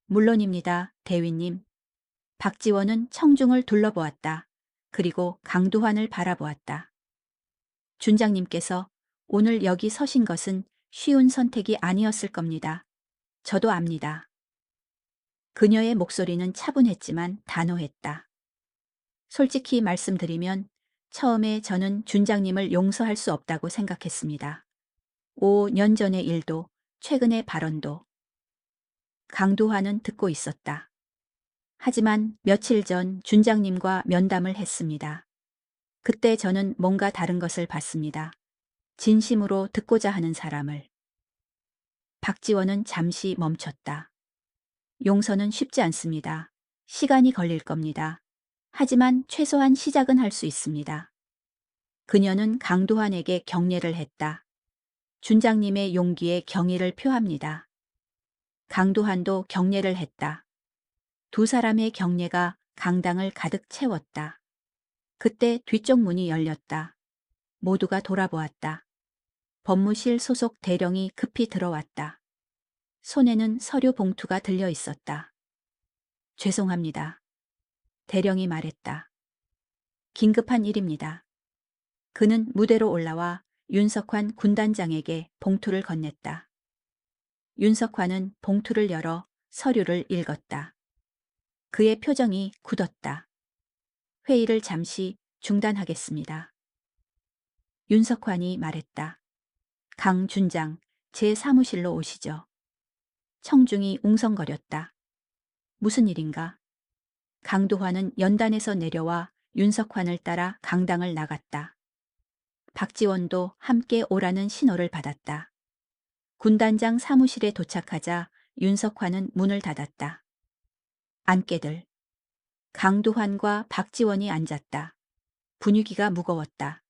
물론입니다, 대위님. 박지원은 청중을 둘러보았다. 그리고 강두환을 바라보았다. 준장님께서 오늘 여기 서신 것은 쉬운 선택이 아니었을 겁니다. 저도 압니다. 그녀의 목소리는 차분했지만 단호했다. 솔직히 말씀드리면 처음에 저는 준장님을 용서할 수 없다고 생각했습니다. 5년 전의 일도 최근의 발언도. 강도환은 듣고 있었다. 하지만 며칠 전 준장님과 면담을 했습니다. 그때 저는 뭔가 다른 것을 봤습니다. 진심으로 듣고자 하는 사람을. 박지원은 잠시 멈췄다. 용서는 쉽지 않습니다. 시간이 걸릴 겁니다. 하지만 최소한 시작은 할 수 있습니다. 그녀는 강도환에게 경례를 했다. 준장님의 용기에 경의를 표합니다. 강도환도 경례를 했다. 두 사람의 경례가 강당을 가득 채웠다. 그때 뒤쪽 문이 열렸다. 모두가 돌아보았다. 법무실 소속 대령이 급히 들어왔다. 손에는 서류 봉투가 들려 있었다. 죄송합니다. 대령이 말했다. 긴급한 일입니다. 그는 무대로 올라와 윤석환 군단장에게 봉투를 건넸다. 윤석환은 봉투를 열어 서류를 읽었다. 그의 표정이 굳었다. 회의를 잠시 중단하겠습니다. 윤석환이 말했다. 강 준장, 제 사무실로 오시죠. 청중이 웅성거렸다. 무슨 일인가? 강도환은 연단에서 내려와 윤석환을 따라 강당을 나갔다. 박지원도 함께 오라는 신호를 받았다. 군단장 사무실에 도착하자 윤석환은 문을 닫았다. 안개들. 강도환과 박지원이 앉았다. 분위기가 무거웠다.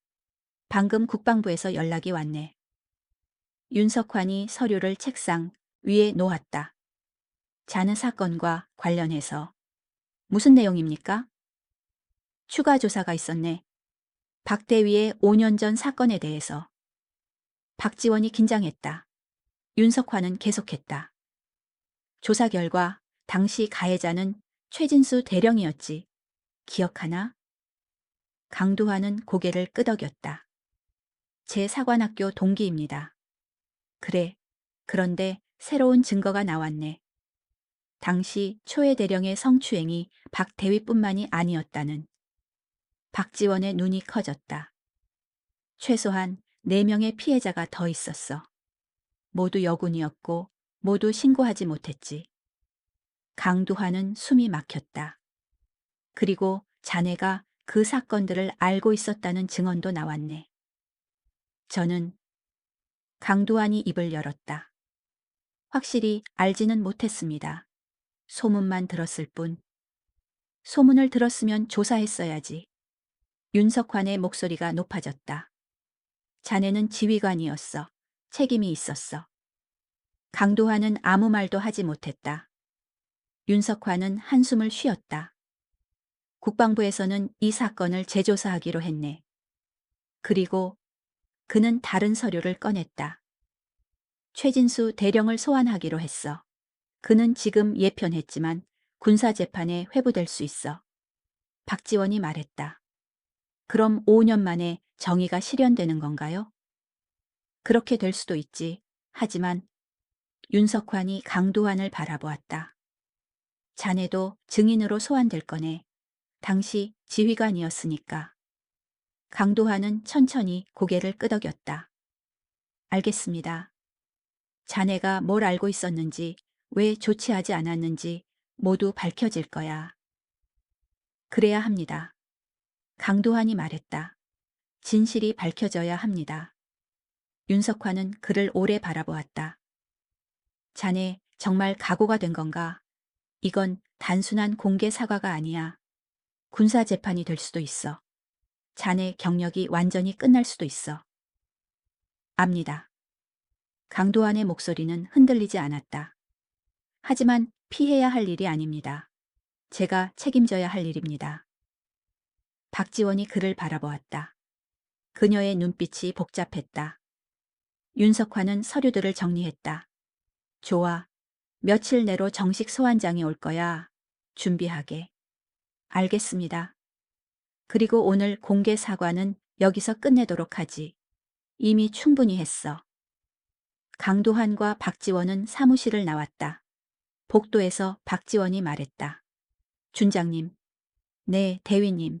방금 국방부에서 연락이 왔네. 윤석환이 서류를 책상 위에 놓았다. 자네 사건과 관련해서. 무슨 내용입니까? 추가 조사가 있었네. 박 대위의 5년 전 사건에 대해서. 박지원이 긴장했다. 윤석환은 계속했다. 조사 결과 당시 가해자는 최진수 대령이었지. 기억하나? 강두환은 고개를 끄덕였다. 제 사관학교 동기입니다. 그래. 그런데 새로운 증거가 나왔네. 당시 초해 대령의 성추행이 박 대위뿐만이 아니었다는. 박지원의 눈이 커졌다. 최소한 4명의 피해자가 더 있었어. 모두 여군이었고 모두 신고하지 못했지. 강두환은 숨이 막혔다. 그리고 자네가 그 사건들을 알고 있었다는 증언도 나왔네. 저는 강두환이 입을 열었다. 확실히 알지는 못했습니다. 소문만 들었을 뿐 소문을 들었으면 조사했어야지. 윤석환의 목소리가 높아졌다. 자네는 지휘관이었어. 책임이 있었어. 강도환은 아무 말도 하지 못했다. 윤석환은 한숨을 쉬었다. 국방부에서는 이 사건을 재조사하기로 했네. 그리고 그는 다른 서류를 꺼냈다. 최진수 대령을 소환하기로 했어. 그는 지금 예편했지만 군사재판에 회부될 수 있어. 박지원이 말했다. 그럼 5년 만에 정의가 실현되는 건가요? 그렇게 될 수도 있지. 하지만 윤석환이 강도환을 바라보았다. 자네도 증인으로 소환될 거네. 당시 지휘관이었으니까. 강도환은 천천히 고개를 끄덕였다. 알겠습니다. 자네가 뭘 알고 있었는지, 왜 조치하지 않았는지 모두 밝혀질 거야. 그래야 합니다. 강도환이 말했다. 진실이 밝혀져야 합니다. 윤석환은 그를 오래 바라보았다. 자네 정말 각오가 된 건가? 이건 단순한 공개 사과가 아니야. 군사재판이 될 수도 있어. 자네 경력이 완전히 끝날 수도 있어. 압니다. 강도환의 목소리는 흔들리지 않았다. 하지만 피해야 할 일이 아닙니다. 제가 책임져야 할 일입니다. 박지원이 그를 바라보았다. 그녀의 눈빛이 복잡했다. 윤석환은 서류들을 정리했다. 좋아. 며칠 내로 정식 소환장이 올 거야. 준비하게. 알겠습니다. 그리고 오늘 공개 사과는 여기서 끝내도록 하지. 이미 충분히 했어. 강도환과 박지원은 사무실을 나왔다. 복도에서 박지원이 말했다. 준장님. 네, 대위님.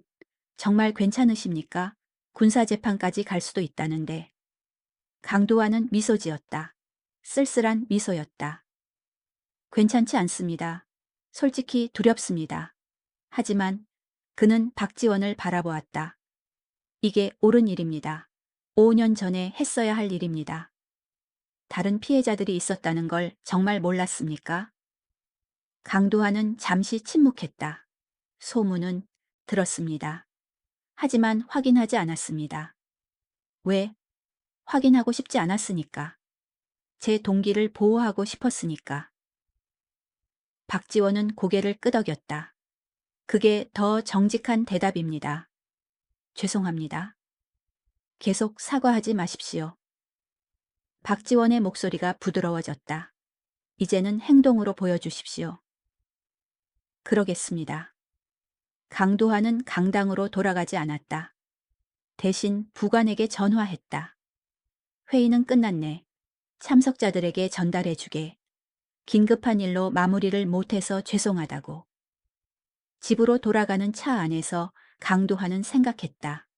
정말 괜찮으십니까? 군사재판까지 갈 수도 있다는데. 강도환은 미소 지었다. 쓸쓸한 미소였다. 괜찮지 않습니다. 솔직히 두렵습니다. 하지만 그는 박지원을 바라보았다. 이게 옳은 일입니다. 5년 전에 했어야 할 일입니다. 다른 피해자들이 있었다는 걸 정말 몰랐습니까? 강도환은 잠시 침묵했다. 소문은 들었습니다. 하지만 확인하지 않았습니다. 왜? 확인하고 싶지 않았으니까. 제 동기를 보호하고 싶었으니까. 박지원은 고개를 끄덕였다. 그게 더 정직한 대답입니다. 죄송합니다. 계속 사과하지 마십시오. 박지원의 목소리가 부드러워졌다. 이제는 행동으로 보여주십시오. 그러겠습니다. 강도환은 강당으로 돌아가지 않았다. 대신 부관에게 전화했다. 회의는 끝났네. 참석자들에게 전달해주게. 긴급한 일로 마무리를 못해서 죄송하다고. 집으로 돌아가는 차 안에서 강도환은 생각했다.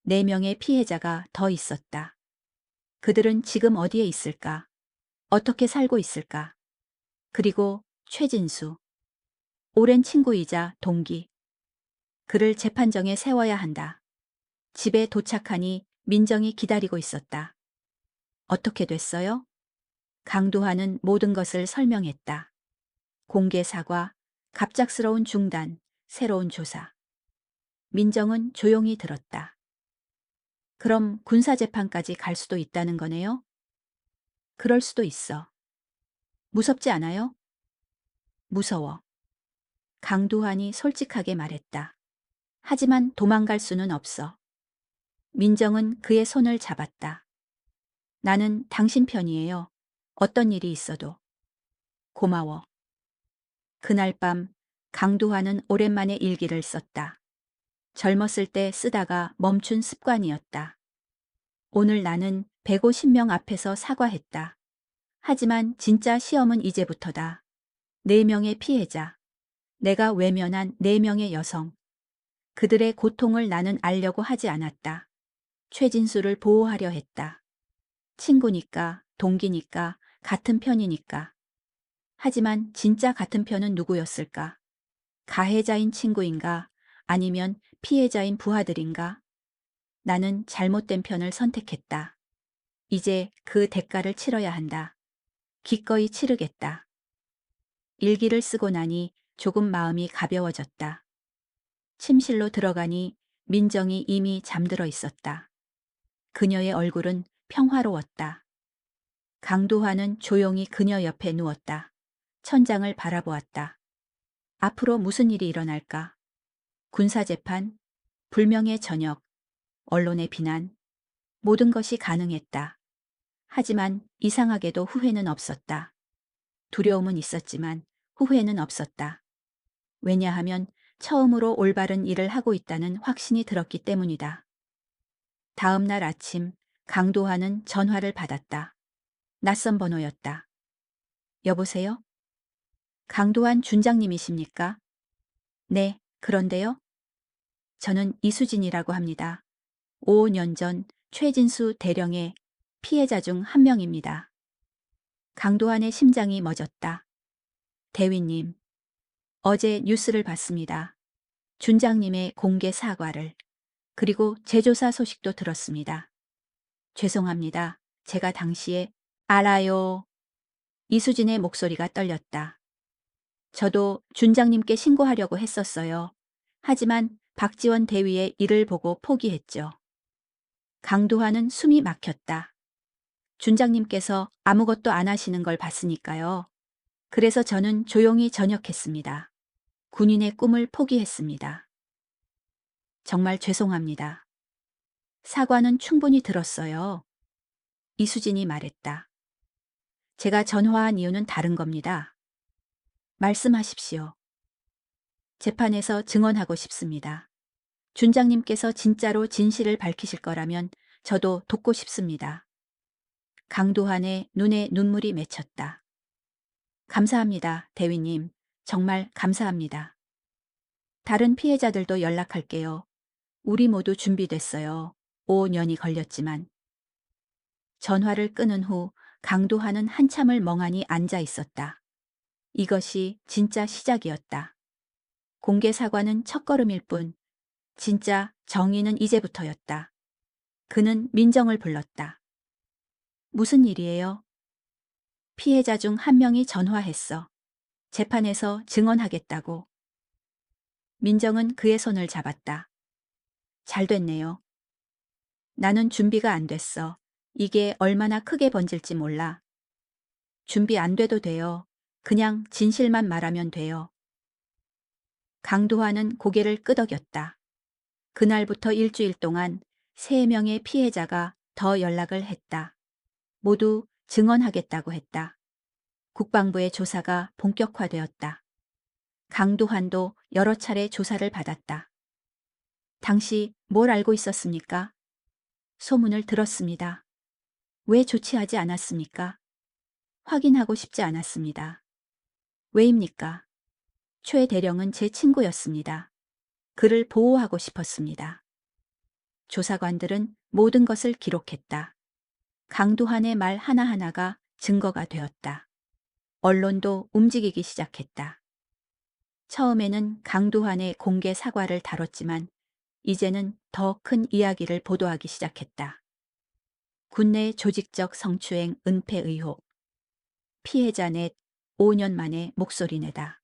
4명의 피해자가 더 있었다. 그들은 지금 어디에 있을까? 어떻게 살고 있을까? 그리고 최진수. 오랜 친구이자 동기. 그를 재판정에 세워야 한다. 집에 도착하니 민정이 기다리고 있었다. 어떻게 됐어요? 강도환은 모든 것을 설명했다. 공개 사과, 갑작스러운 중단, 새로운 조사. 민정은 조용히 들었다. 그럼 군사재판까지 갈 수도 있다는 거네요? 그럴 수도 있어. 무섭지 않아요? 무서워. 강도환이 솔직하게 말했다. 하지만 도망갈 수는 없어. 민정은 그의 손을 잡았다. 나는 당신 편이에요. 어떤 일이 있어도. 고마워. 그날 밤 강도환은 오랜만에 일기를 썼다. 젊었을 때 쓰다가 멈춘 습관이었다. 오늘 나는 150명 앞에서 사과했다. 하지만 진짜 시험은 이제부터다. 4명의 피해자. 내가 외면한 4명의 여성. 그들의 고통을 나는 알려고 하지 않았다. 최진수를 보호하려 했다. 친구니까, 동기니까, 같은 편이니까. 하지만 진짜 같은 편은 누구였을까? 가해자인 친구인가? 아니면 피해자인 부하들인가? 나는 잘못된 편을 선택했다. 이제 그 대가를 치러야 한다. 기꺼이 치르겠다. 일기를 쓰고 나니 조금 마음이 가벼워졌다. 침실로 들어가니 민정이 이미 잠들어 있었다. 그녀의 얼굴은 평화로웠다. 강도환은 조용히 그녀 옆에 누웠다. 천장을 바라보았다. 앞으로 무슨 일이 일어날까? 군사재판, 불명예 전역, 언론의 비난, 모든 것이 가능했다. 하지만 이상하게도 후회는 없었다. 두려움은 있었지만 후회는 없었다. 왜냐하면 처음으로 올바른 일을 하고 있다는 확신이 들었기 때문이다. 다음 날 아침 강도환은 전화를 받았다. 낯선 번호였다. 여보세요? 강도환 준장님이십니까? 네, 그런데요? 저는 이수진이라고 합니다. 5년 전 최진수 대령의 피해자 중 한 명입니다. 강도환의 심장이 멎었다. 대위님, 어제 뉴스를 봤습니다. 준장님의 공개 사과를, 그리고 재조사 소식도 들었습니다. 죄송합니다. 제가 당시에 알아요. 이수진의 목소리가 떨렸다. 저도 준장님께 신고하려고 했었어요. 하지만 박지원 대위의 일을 보고 포기했죠. 강도환은 숨이 막혔다. 준장님께서 아무것도 안 하시는 걸 봤으니까요. 그래서 저는 조용히 전역했습니다. 군인의 꿈을 포기했습니다. 정말 죄송합니다. 사과는 충분히 들었어요. 이수진이 말했다. 제가 전화한 이유는 다른 겁니다. 말씀하십시오. 재판에서 증언하고 싶습니다. 준장님께서 진짜로 진실을 밝히실 거라면 저도 돕고 싶습니다. 강도환의 눈에 눈물이 맺혔다. 감사합니다, 대위님. 정말 감사합니다. 다른 피해자들도 연락할게요. 우리 모두 준비됐어요. 5년이 걸렸지만. 전화를 끊은 후 강도환은 한참을 멍하니 앉아 있었다. 이것이 진짜 시작이었다. 공개 사과는 첫걸음일 뿐, 진짜 정의는 이제부터였다. 그는 민정을 불렀다. 무슨 일이에요? 피해자 중 한 명이 전화했어. 재판에서 증언하겠다고. 민정은 그의 손을 잡았다. 잘 됐네요. 나는 준비가 안 됐어. 이게 얼마나 크게 번질지 몰라. 준비 안 돼도 돼요. 그냥 진실만 말하면 돼요. 강도환은 고개를 끄덕였다. 그날부터 일주일 동안 3명의 피해자가 더 연락을 했다. 모두 증언하겠다고 했다. 국방부의 조사가 본격화되었다. 강도환도 여러 차례 조사를 받았다. 당시 뭘 알고 있었습니까? 소문을 들었습니다. 왜 조치하지 않았습니까? 확인하고 싶지 않았습니다. 왜입니까? 최 대령은 제 친구였습니다. 그를 보호하고 싶었습니다. 조사관들은 모든 것을 기록했다. 강도환의 말 하나하나가 증거가 되었다. 언론도 움직이기 시작했다. 처음에는 강도환의 공개 사과를 다뤘지만 이제는 더 큰 이야기를 보도하기 시작했다. 군내 조직적 성추행 은폐 의혹. 피해자 넷 5년 만에 목소리 내다.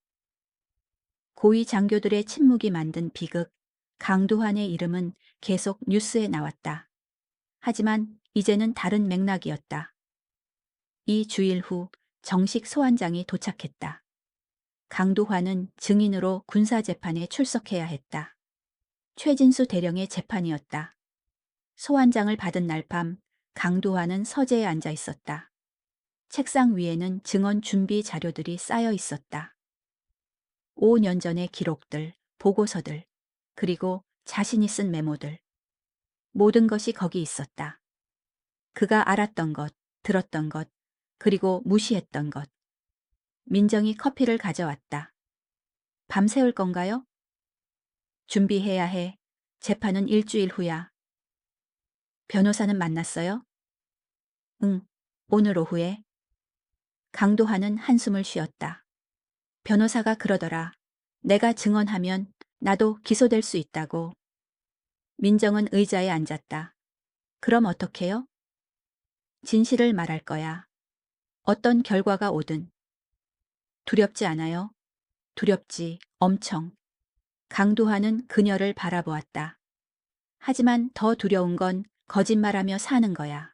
고위 장교들의 침묵이 만든 비극, 강도환의 이름은 계속 뉴스에 나왔다. 하지만 이제는 다른 맥락이었다. 이 주일 후 정식 소환장이 도착했다. 강도환은 증인으로 군사재판에 출석해야 했다. 최진수 대령의 재판이었다. 소환장을 받은 날 밤 강도환은 서재에 앉아 있었다. 책상 위에는 증언 준비 자료들이 쌓여 있었다. 5년 전의 기록들, 보고서들, 그리고 자신이 쓴 메모들. 모든 것이 거기 있었다. 그가 알았던 것, 들었던 것, 그리고 무시했던 것. 민정이 커피를 가져왔다. 밤새울 건가요? 준비해야 해. 재판은 일주일 후야. 변호사는 만났어요? 응, 오늘 오후에. 강도환은 한숨을 쉬었다. 변호사가 그러더라. 내가 증언하면 나도 기소될 수 있다고. 민정은 의자에 앉았다. 그럼 어떡해요? 진실을 말할 거야. 어떤 결과가 오든. 두렵지 않아요? 두렵지, 엄청. 강도하는 그녀를 바라보았다. 하지만 더 두려운 건 거짓말하며 사는 거야.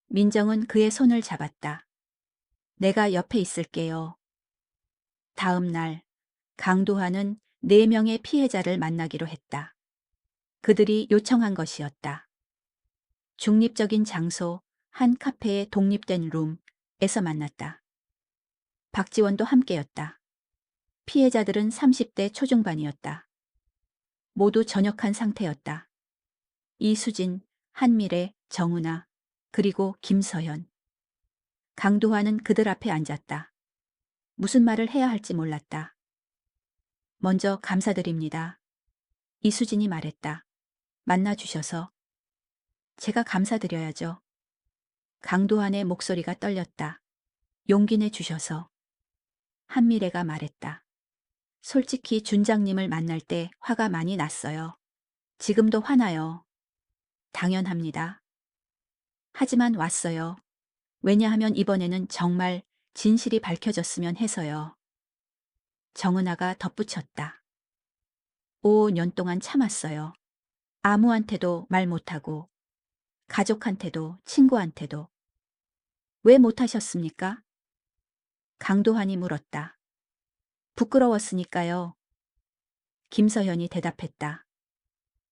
민정은 그의 손을 잡았다. 내가 옆에 있을게요. 다음 날, 강도하는 4명의 피해자를 만나기로 했다. 그들이 요청한 것이었다. 중립적인 장소, 한 카페의 독립된 룸에서 만났다. 박지원도 함께였다. 피해자들은 30대 초중반이었다. 모두 전역한 상태였다. 이수진, 한미래, 정은아, 그리고 김서현. 강도환은 그들 앞에 앉았다. 무슨 말을 해야 할지 몰랐다. 먼저 감사드립니다. 이수진이 말했다. 만나주셔서. 제가 감사드려야죠. 강도환의 목소리가 떨렸다. 용기 내 주셔서. 한미래가 말했다. 솔직히 준장님을 만날 때 화가 많이 났어요. 지금도 화나요. 당연합니다. 하지만 왔어요. 왜냐하면 이번에는 정말 진실이 밝혀졌으면 해서요. 정은아가 덧붙였다. 5년 동안 참았어요. 아무한테도 말 못하고, 가족한테도, 친구한테도. 왜 못하셨습니까? 강도환이 물었다. 부끄러웠으니까요. 김서현이 대답했다.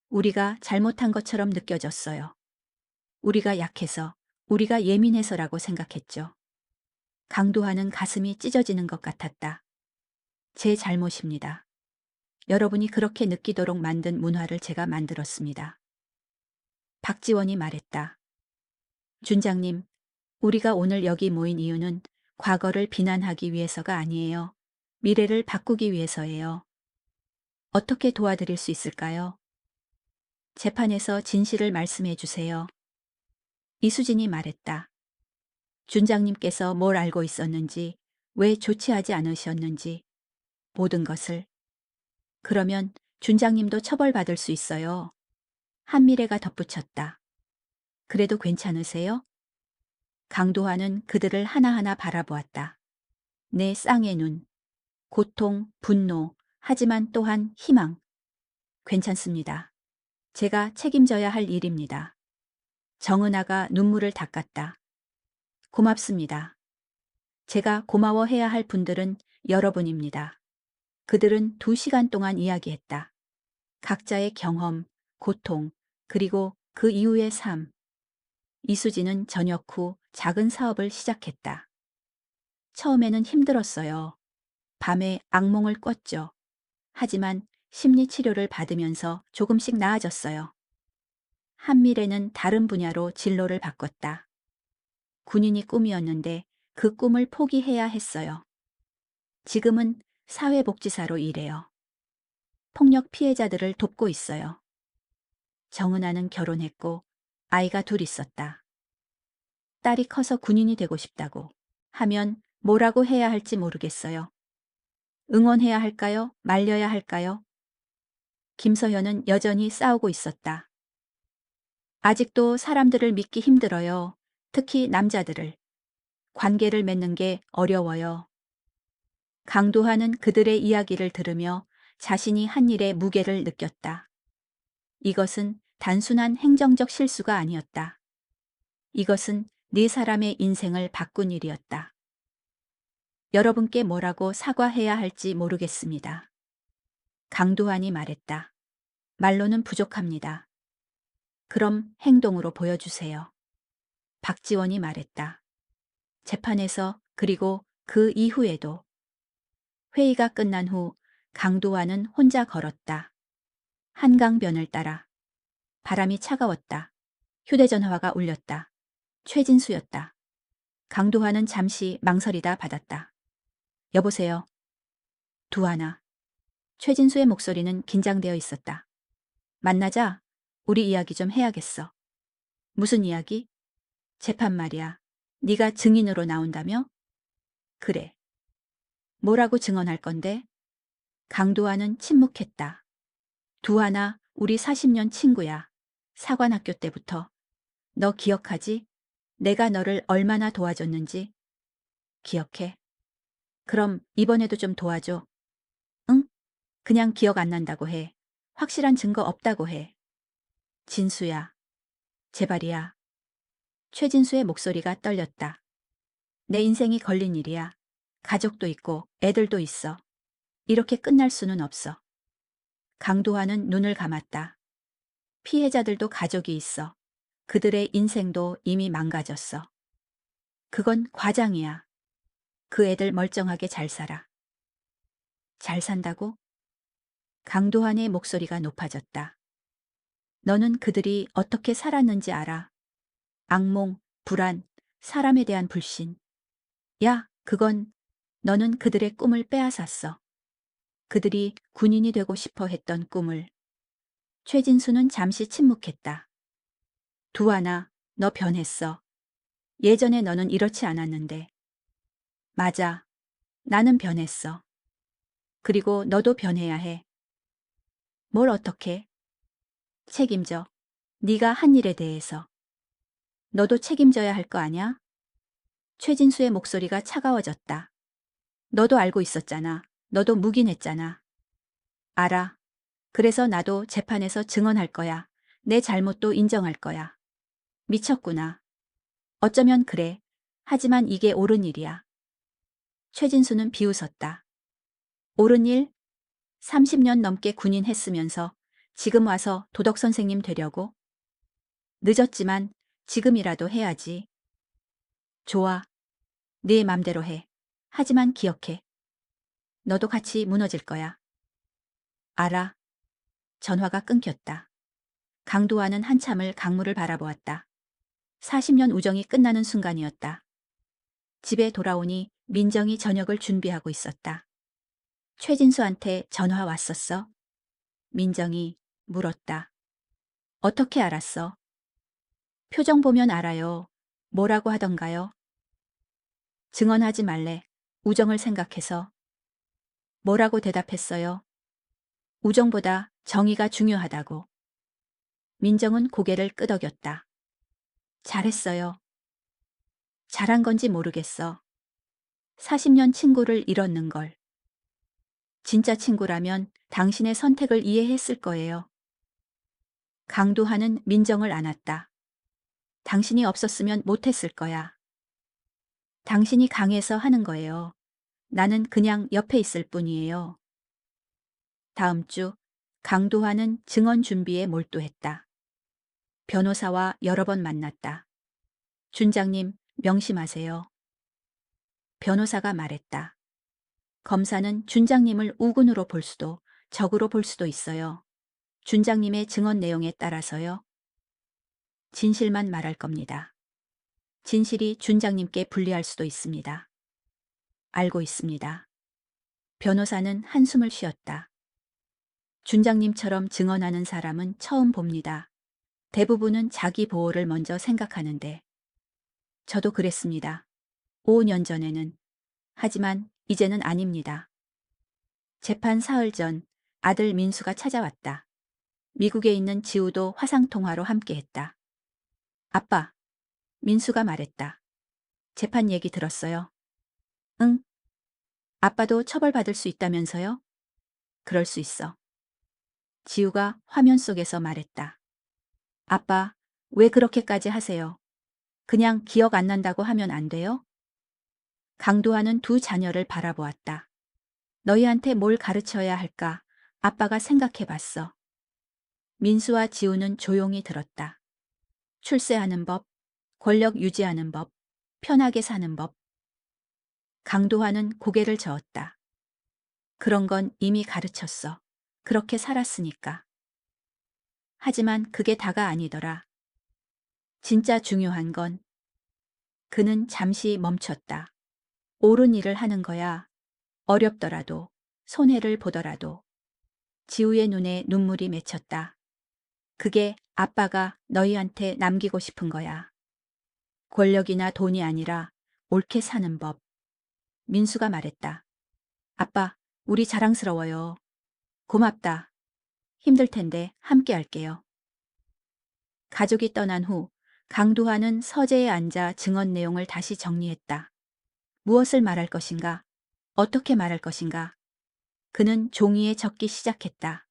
우리가 잘못한 것처럼 느껴졌어요. 우리가 약해서, 우리가 예민해서라고 생각했죠. 강도환은 가슴이 찢어지는 것 같았다. 제 잘못입니다. 여러분이 그렇게 느끼도록 만든 문화를 제가 만들었습니다. 박지원이 말했다. 준장님, 우리가 오늘 여기 모인 이유는 과거를 비난하기 위해서가 아니에요. 미래를 바꾸기 위해서예요. 어떻게 도와드릴 수 있을까요? 재판에서 진실을 말씀해 주세요. 이수진이 말했다. 준장님께서 뭘 알고 있었는지, 왜 조치하지 않으셨는지, 모든 것을. 그러면 준장님도 처벌받을 수 있어요. 한미래가 덧붙였다. 그래도 괜찮으세요? 강도환은 그들을 하나하나 바라보았다. 내 쌍의 눈. 고통, 분노, 하지만 또한 희망. 괜찮습니다. 제가 책임져야 할 일입니다. 정은아가 눈물을 닦았다. 고맙습니다. 제가 고마워해야 할 분들은 여러분입니다. 그들은 2시간 동안 이야기했다. 각자의 경험, 고통, 그리고 그 이후의 삶. 이수진은 전역 후 작은 사업을 시작했다. 처음에는 힘들었어요. 밤에 악몽을 꿨죠. 하지만 심리 치료를 받으면서 조금씩 나아졌어요. 한미래는 다른 분야로 진로를 바꿨다. 군인이 꿈이었는데 그 꿈을 포기해야 했어요. 지금은 사회복지사로 일해요. 폭력 피해자들을 돕고 있어요. 정은아는 결혼했고 아이가 둘 있었다. 딸이 커서 군인이 되고 싶다고 하면 뭐라고 해야 할지 모르겠어요. 응원해야 할까요? 말려야 할까요? 김서현은 여전히 싸우고 있었다. 아직도 사람들을 믿기 힘들어요. 특히 남자들을. 관계를 맺는 게 어려워요. 강도하는 그들의 이야기를 들으며 자신이 한 일의 무게를 느꼈다. 이것은 단순한 행정적 실수가 아니었다. 이것은 네 사람의 인생을 바꾼 일이었다. 여러분께 뭐라고 사과해야 할지 모르겠습니다. 강도환이 말했다. 말로는 부족합니다. 그럼 행동으로 보여주세요. 박지원이 말했다. 재판에서 그리고 그 이후에도. 회의가 끝난 후 강도환은 혼자 걸었다. 한강변을 따라. 바람이 차가웠다. 휴대전화가 울렸다. 최진수였다. 강도환은 잠시 망설이다 받았다. 여보세요. 두하나. 최진수의 목소리는 긴장되어 있었다. 만나자. 우리 이야기 좀 해야겠어. 무슨 이야기? 재판 말이야. 네가 증인으로 나온다며? 그래. 뭐라고 증언할 건데? 강도환은 침묵했다. 두하나, 우리 40년 친구야. 사관학교 때부터. 너 기억하지? 내가 너를 얼마나 도와줬는지. 기억해. 그럼 이번에도 좀 도와줘. 그냥 기억 안 난다고 해. 확실한 증거 없다고 해. 진수야. 제발이야. 최진수의 목소리가 떨렸다. 내 인생이 걸린 일이야. 가족도 있고 애들도 있어. 이렇게 끝날 수는 없어. 강도환은 눈을 감았다. 피해자들도 가족이 있어. 그들의 인생도 이미 망가졌어. 그건 과장이야. 그 애들 멀쩡하게 잘 살아. 잘 산다고? 강도환의 목소리가 높아졌다. 너는 그들이 어떻게 살았는지 알아. 악몽, 불안, 사람에 대한 불신. 야, 그건 너는 그들의 꿈을 빼앗았어. 그들이 군인이 되고 싶어 했던 꿈을. 최진수는 잠시 침묵했다. 두하나, 너 변했어. 예전에 너는 이렇지 않았는데. 맞아. 나는 변했어. 그리고 너도 변해야 해. 뭘 어떻게? 책임져. 네가 한 일에 대해서. 너도 책임져야 할 거 아냐? 최진수의 목소리가 차가워졌다. 너도 알고 있었잖아. 너도 묵인했잖아. 알아. 그래서 나도 재판에서 증언할 거야. 내 잘못도 인정할 거야. 미쳤구나. 어쩌면 그래. 하지만 이게 옳은 일이야. 최진수는 비웃었다. 옳은 일? 30년 넘게 군인 했으면서 지금 와서 도덕 선생님 되려고? 늦었지만 지금이라도 해야지. 좋아. 네 맘대로 해. 하지만 기억해. 너도 같이 무너질 거야. 알아. 전화가 끊겼다. 강도환은 한참을 강물을 바라보았다. 40년 우정이 끝나는 순간이었다. 집에 돌아오니 민정이 저녁을 준비하고 있었다. 최진수한테 전화 왔었어? 민정이 물었다. 어떻게 알았어? 표정 보면 알아요. 뭐라고 하던가요? 증언하지 말래. 우정을 생각해서. 뭐라고 대답했어요? 우정보다 정의가 중요하다고. 민정은 고개를 끄덕였다. 잘했어요. 잘한 건지 모르겠어. 40년 친구를 잃었는 걸. 진짜 친구라면 당신의 선택을 이해했을 거예요. 강도하는 민정을 안았다. 당신이 없었으면 못했을 거야. 당신이 강해서 하는 거예요. 나는 그냥 옆에 있을 뿐이에요. 다음 주 강도하는 증언 준비에 몰두했다. 변호사와 여러 번 만났다. 준장님, 명심하세요. 변호사가 말했다. 검사는 준장님을 우군으로 볼 수도 적으로 볼 수도 있어요. 준장님의 증언 내용에 따라서요. 진실만 말할 겁니다. 진실이 준장님께 불리할 수도 있습니다. 알고 있습니다. 변호사는 한숨을 쉬었다. 준장님처럼 증언하는 사람은 처음 봅니다. 대부분은 자기 보호를 먼저 생각하는데. 저도 그랬습니다. 5년 전에는. 하지만 이제는 아닙니다. 재판 사흘 전 아들 민수가 찾아왔다. 미국에 있는 지우도 화상통화로 함께했다. 아빠, 민수가 말했다. 재판 얘기 들었어요? 응. 아빠도 처벌받을 수 있다면서요? 그럴 수 있어. 지우가 화면 속에서 말했다. 아빠, 왜 그렇게까지 하세요? 그냥 기억 안 난다고 하면 안 돼요? 강도하는 두 자녀를 바라보았다. 너희한테 뭘 가르쳐야 할까? 아빠가 생각해 봤어. 민수와 지우는 조용히 들었다. 출세하는 법, 권력 유지하는 법, 편하게 사는 법. 강도하는 고개를 저었다. 그런 건 이미 가르쳤어. 그렇게 살았으니까. 하지만 그게 다가 아니더라. 진짜 중요한 건 그는 잠시 멈췄다. 옳은 일을 하는 거야. 어렵더라도, 손해를 보더라도. 지우의 눈에 눈물이 맺혔다. 그게 아빠가 너희한테 남기고 싶은 거야. 권력이나 돈이 아니라 옳게 사는 법. 민수가 말했다. 아빠, 우리 자랑스러워요. 고맙다. 힘들 텐데 함께 할게요. 가족이 떠난 후 강도하는 서재에 앉아 증언 내용을 다시 정리했다. 무엇을 말할 것인가? 어떻게 말할 것인가? 그는 종이에 적기 시작했다.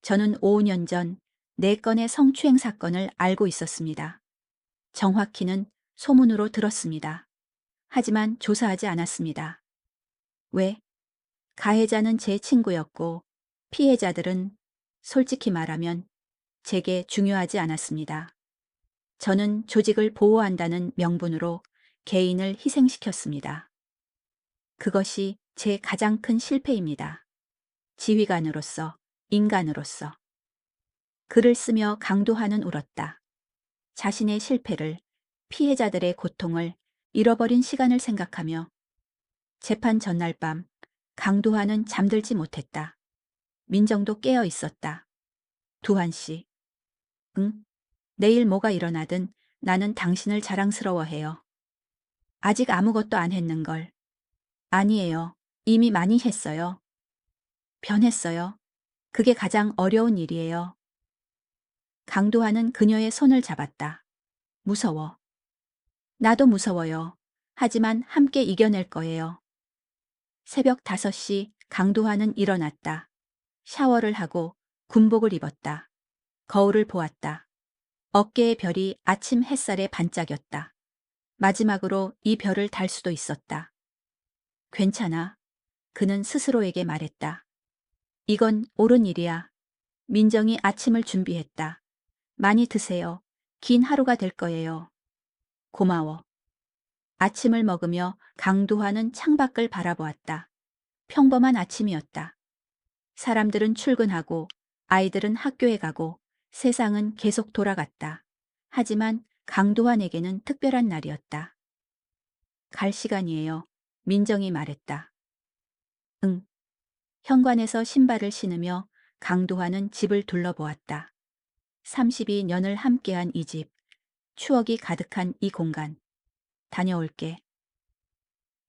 저는 5년 전 4건의 성추행 사건을 알고 있었습니다. 정확히는 소문으로 들었습니다. 하지만 조사하지 않았습니다. 왜? 가해자는 제 친구였고 피해자들은 솔직히 말하면 제게 중요하지 않았습니다. 저는 조직을 보호한다는 명분으로 개인을 희생시켰습니다. 그것이 제 가장 큰 실패입니다. 지휘관으로서, 인간으로서. 글을 쓰며 강도하는 울었다. 자신의 실패를, 피해자들의 고통을, 잃어버린 시간을 생각하며 재판 전날 밤 강도하는 잠들지 못했다. 민정도 깨어 있었다. 두한 씨. 응? 내일 뭐가 일어나든 나는 당신을 자랑스러워해요. 아직 아무것도 안 했는걸. 아니에요. 이미 많이 했어요. 변했어요. 그게 가장 어려운 일이에요. 강도하는 그녀의 손을 잡았다. 무서워. 나도 무서워요. 하지만 함께 이겨낼 거예요. 새벽 5시 강도하는 일어났다. 샤워를 하고 군복을 입었다. 거울을 보았다. 어깨의 별이 아침 햇살에 반짝였다. 마지막으로 이 별을 달 수도 있었다. 괜찮아. 그는 스스로에게 말했다. 이건 옳은 일이야. 민정이 아침을 준비했다. 많이 드세요. 긴 하루가 될 거예요. 고마워. 아침을 먹으며 강도하는 창밖을 바라보았다. 평범한 아침이었다. 사람들은 출근하고 아이들은 학교에 가고 세상은 계속 돌아갔다. 하지만 강도환에게는 특별한 날이었다. 갈 시간이에요. 민정이 말했다. 응. 현관에서 신발을 신으며 강도환은 집을 둘러보았다. 32년을 함께한 이 집, 추억이 가득한 이 공간. 다녀올게.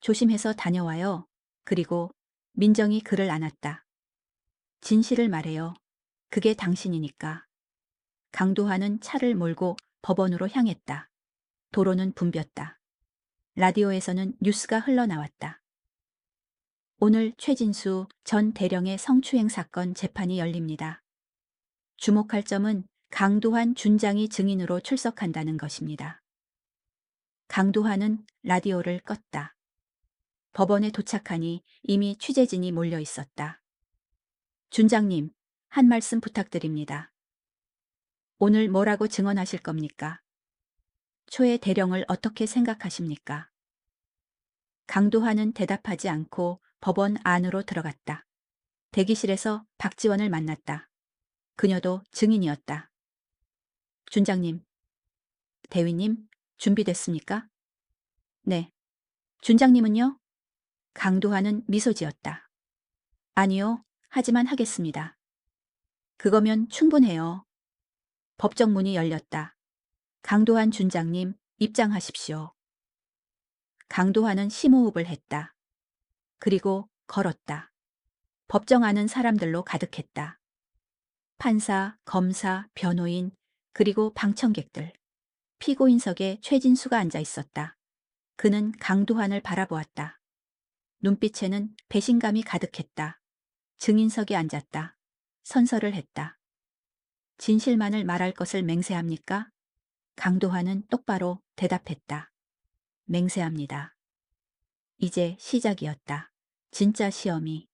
조심해서 다녀와요. 그리고 민정이 그를 안았다. 진실을 말해요. 그게 당신이니까. 강도환은 차를 몰고 법원으로 향했다. 도로는 붐볐다. 라디오에서는 뉴스가 흘러나왔다. 오늘 최진수 전 대령의 성추행 사건 재판이 열립니다. 주목할 점은 강도환 준장이 증인으로 출석한다는 것입니다. 강도환은 라디오를 껐다. 법원에 도착하니 이미 취재진이 몰려 있었다. 준장님, 한 말씀 부탁드립니다. 오늘 뭐라고 증언하실 겁니까? 초의 대령을 어떻게 생각하십니까? 강도환은 대답하지 않고 법원 안으로 들어갔다. 대기실에서 박지원을 만났다. 그녀도 증인이었다. 준장님, 대위님, 준비됐습니까? 네. 준장님은요? 강도환은 미소 지었다. 아니요, 하지만 하겠습니다. 그거면 충분해요. 법정 문이 열렸다. 강도환 준장님, 입장하십시오. 강도환은 심호흡을 했다. 그리고 걸었다. 법정 안은 사람들로 가득했다. 판사, 검사, 변호인, 그리고 방청객들. 피고인석에 최진수가 앉아 있었다. 그는 강도환을 바라보았다. 눈빛에는 배신감이 가득했다. 증인석에 앉았다. 선서를 했다. 진실만을 말할 것을 맹세합니까? 강도환은 똑바로 대답했다. 맹세합니다. 이제 시작이었다. 진짜 시험이.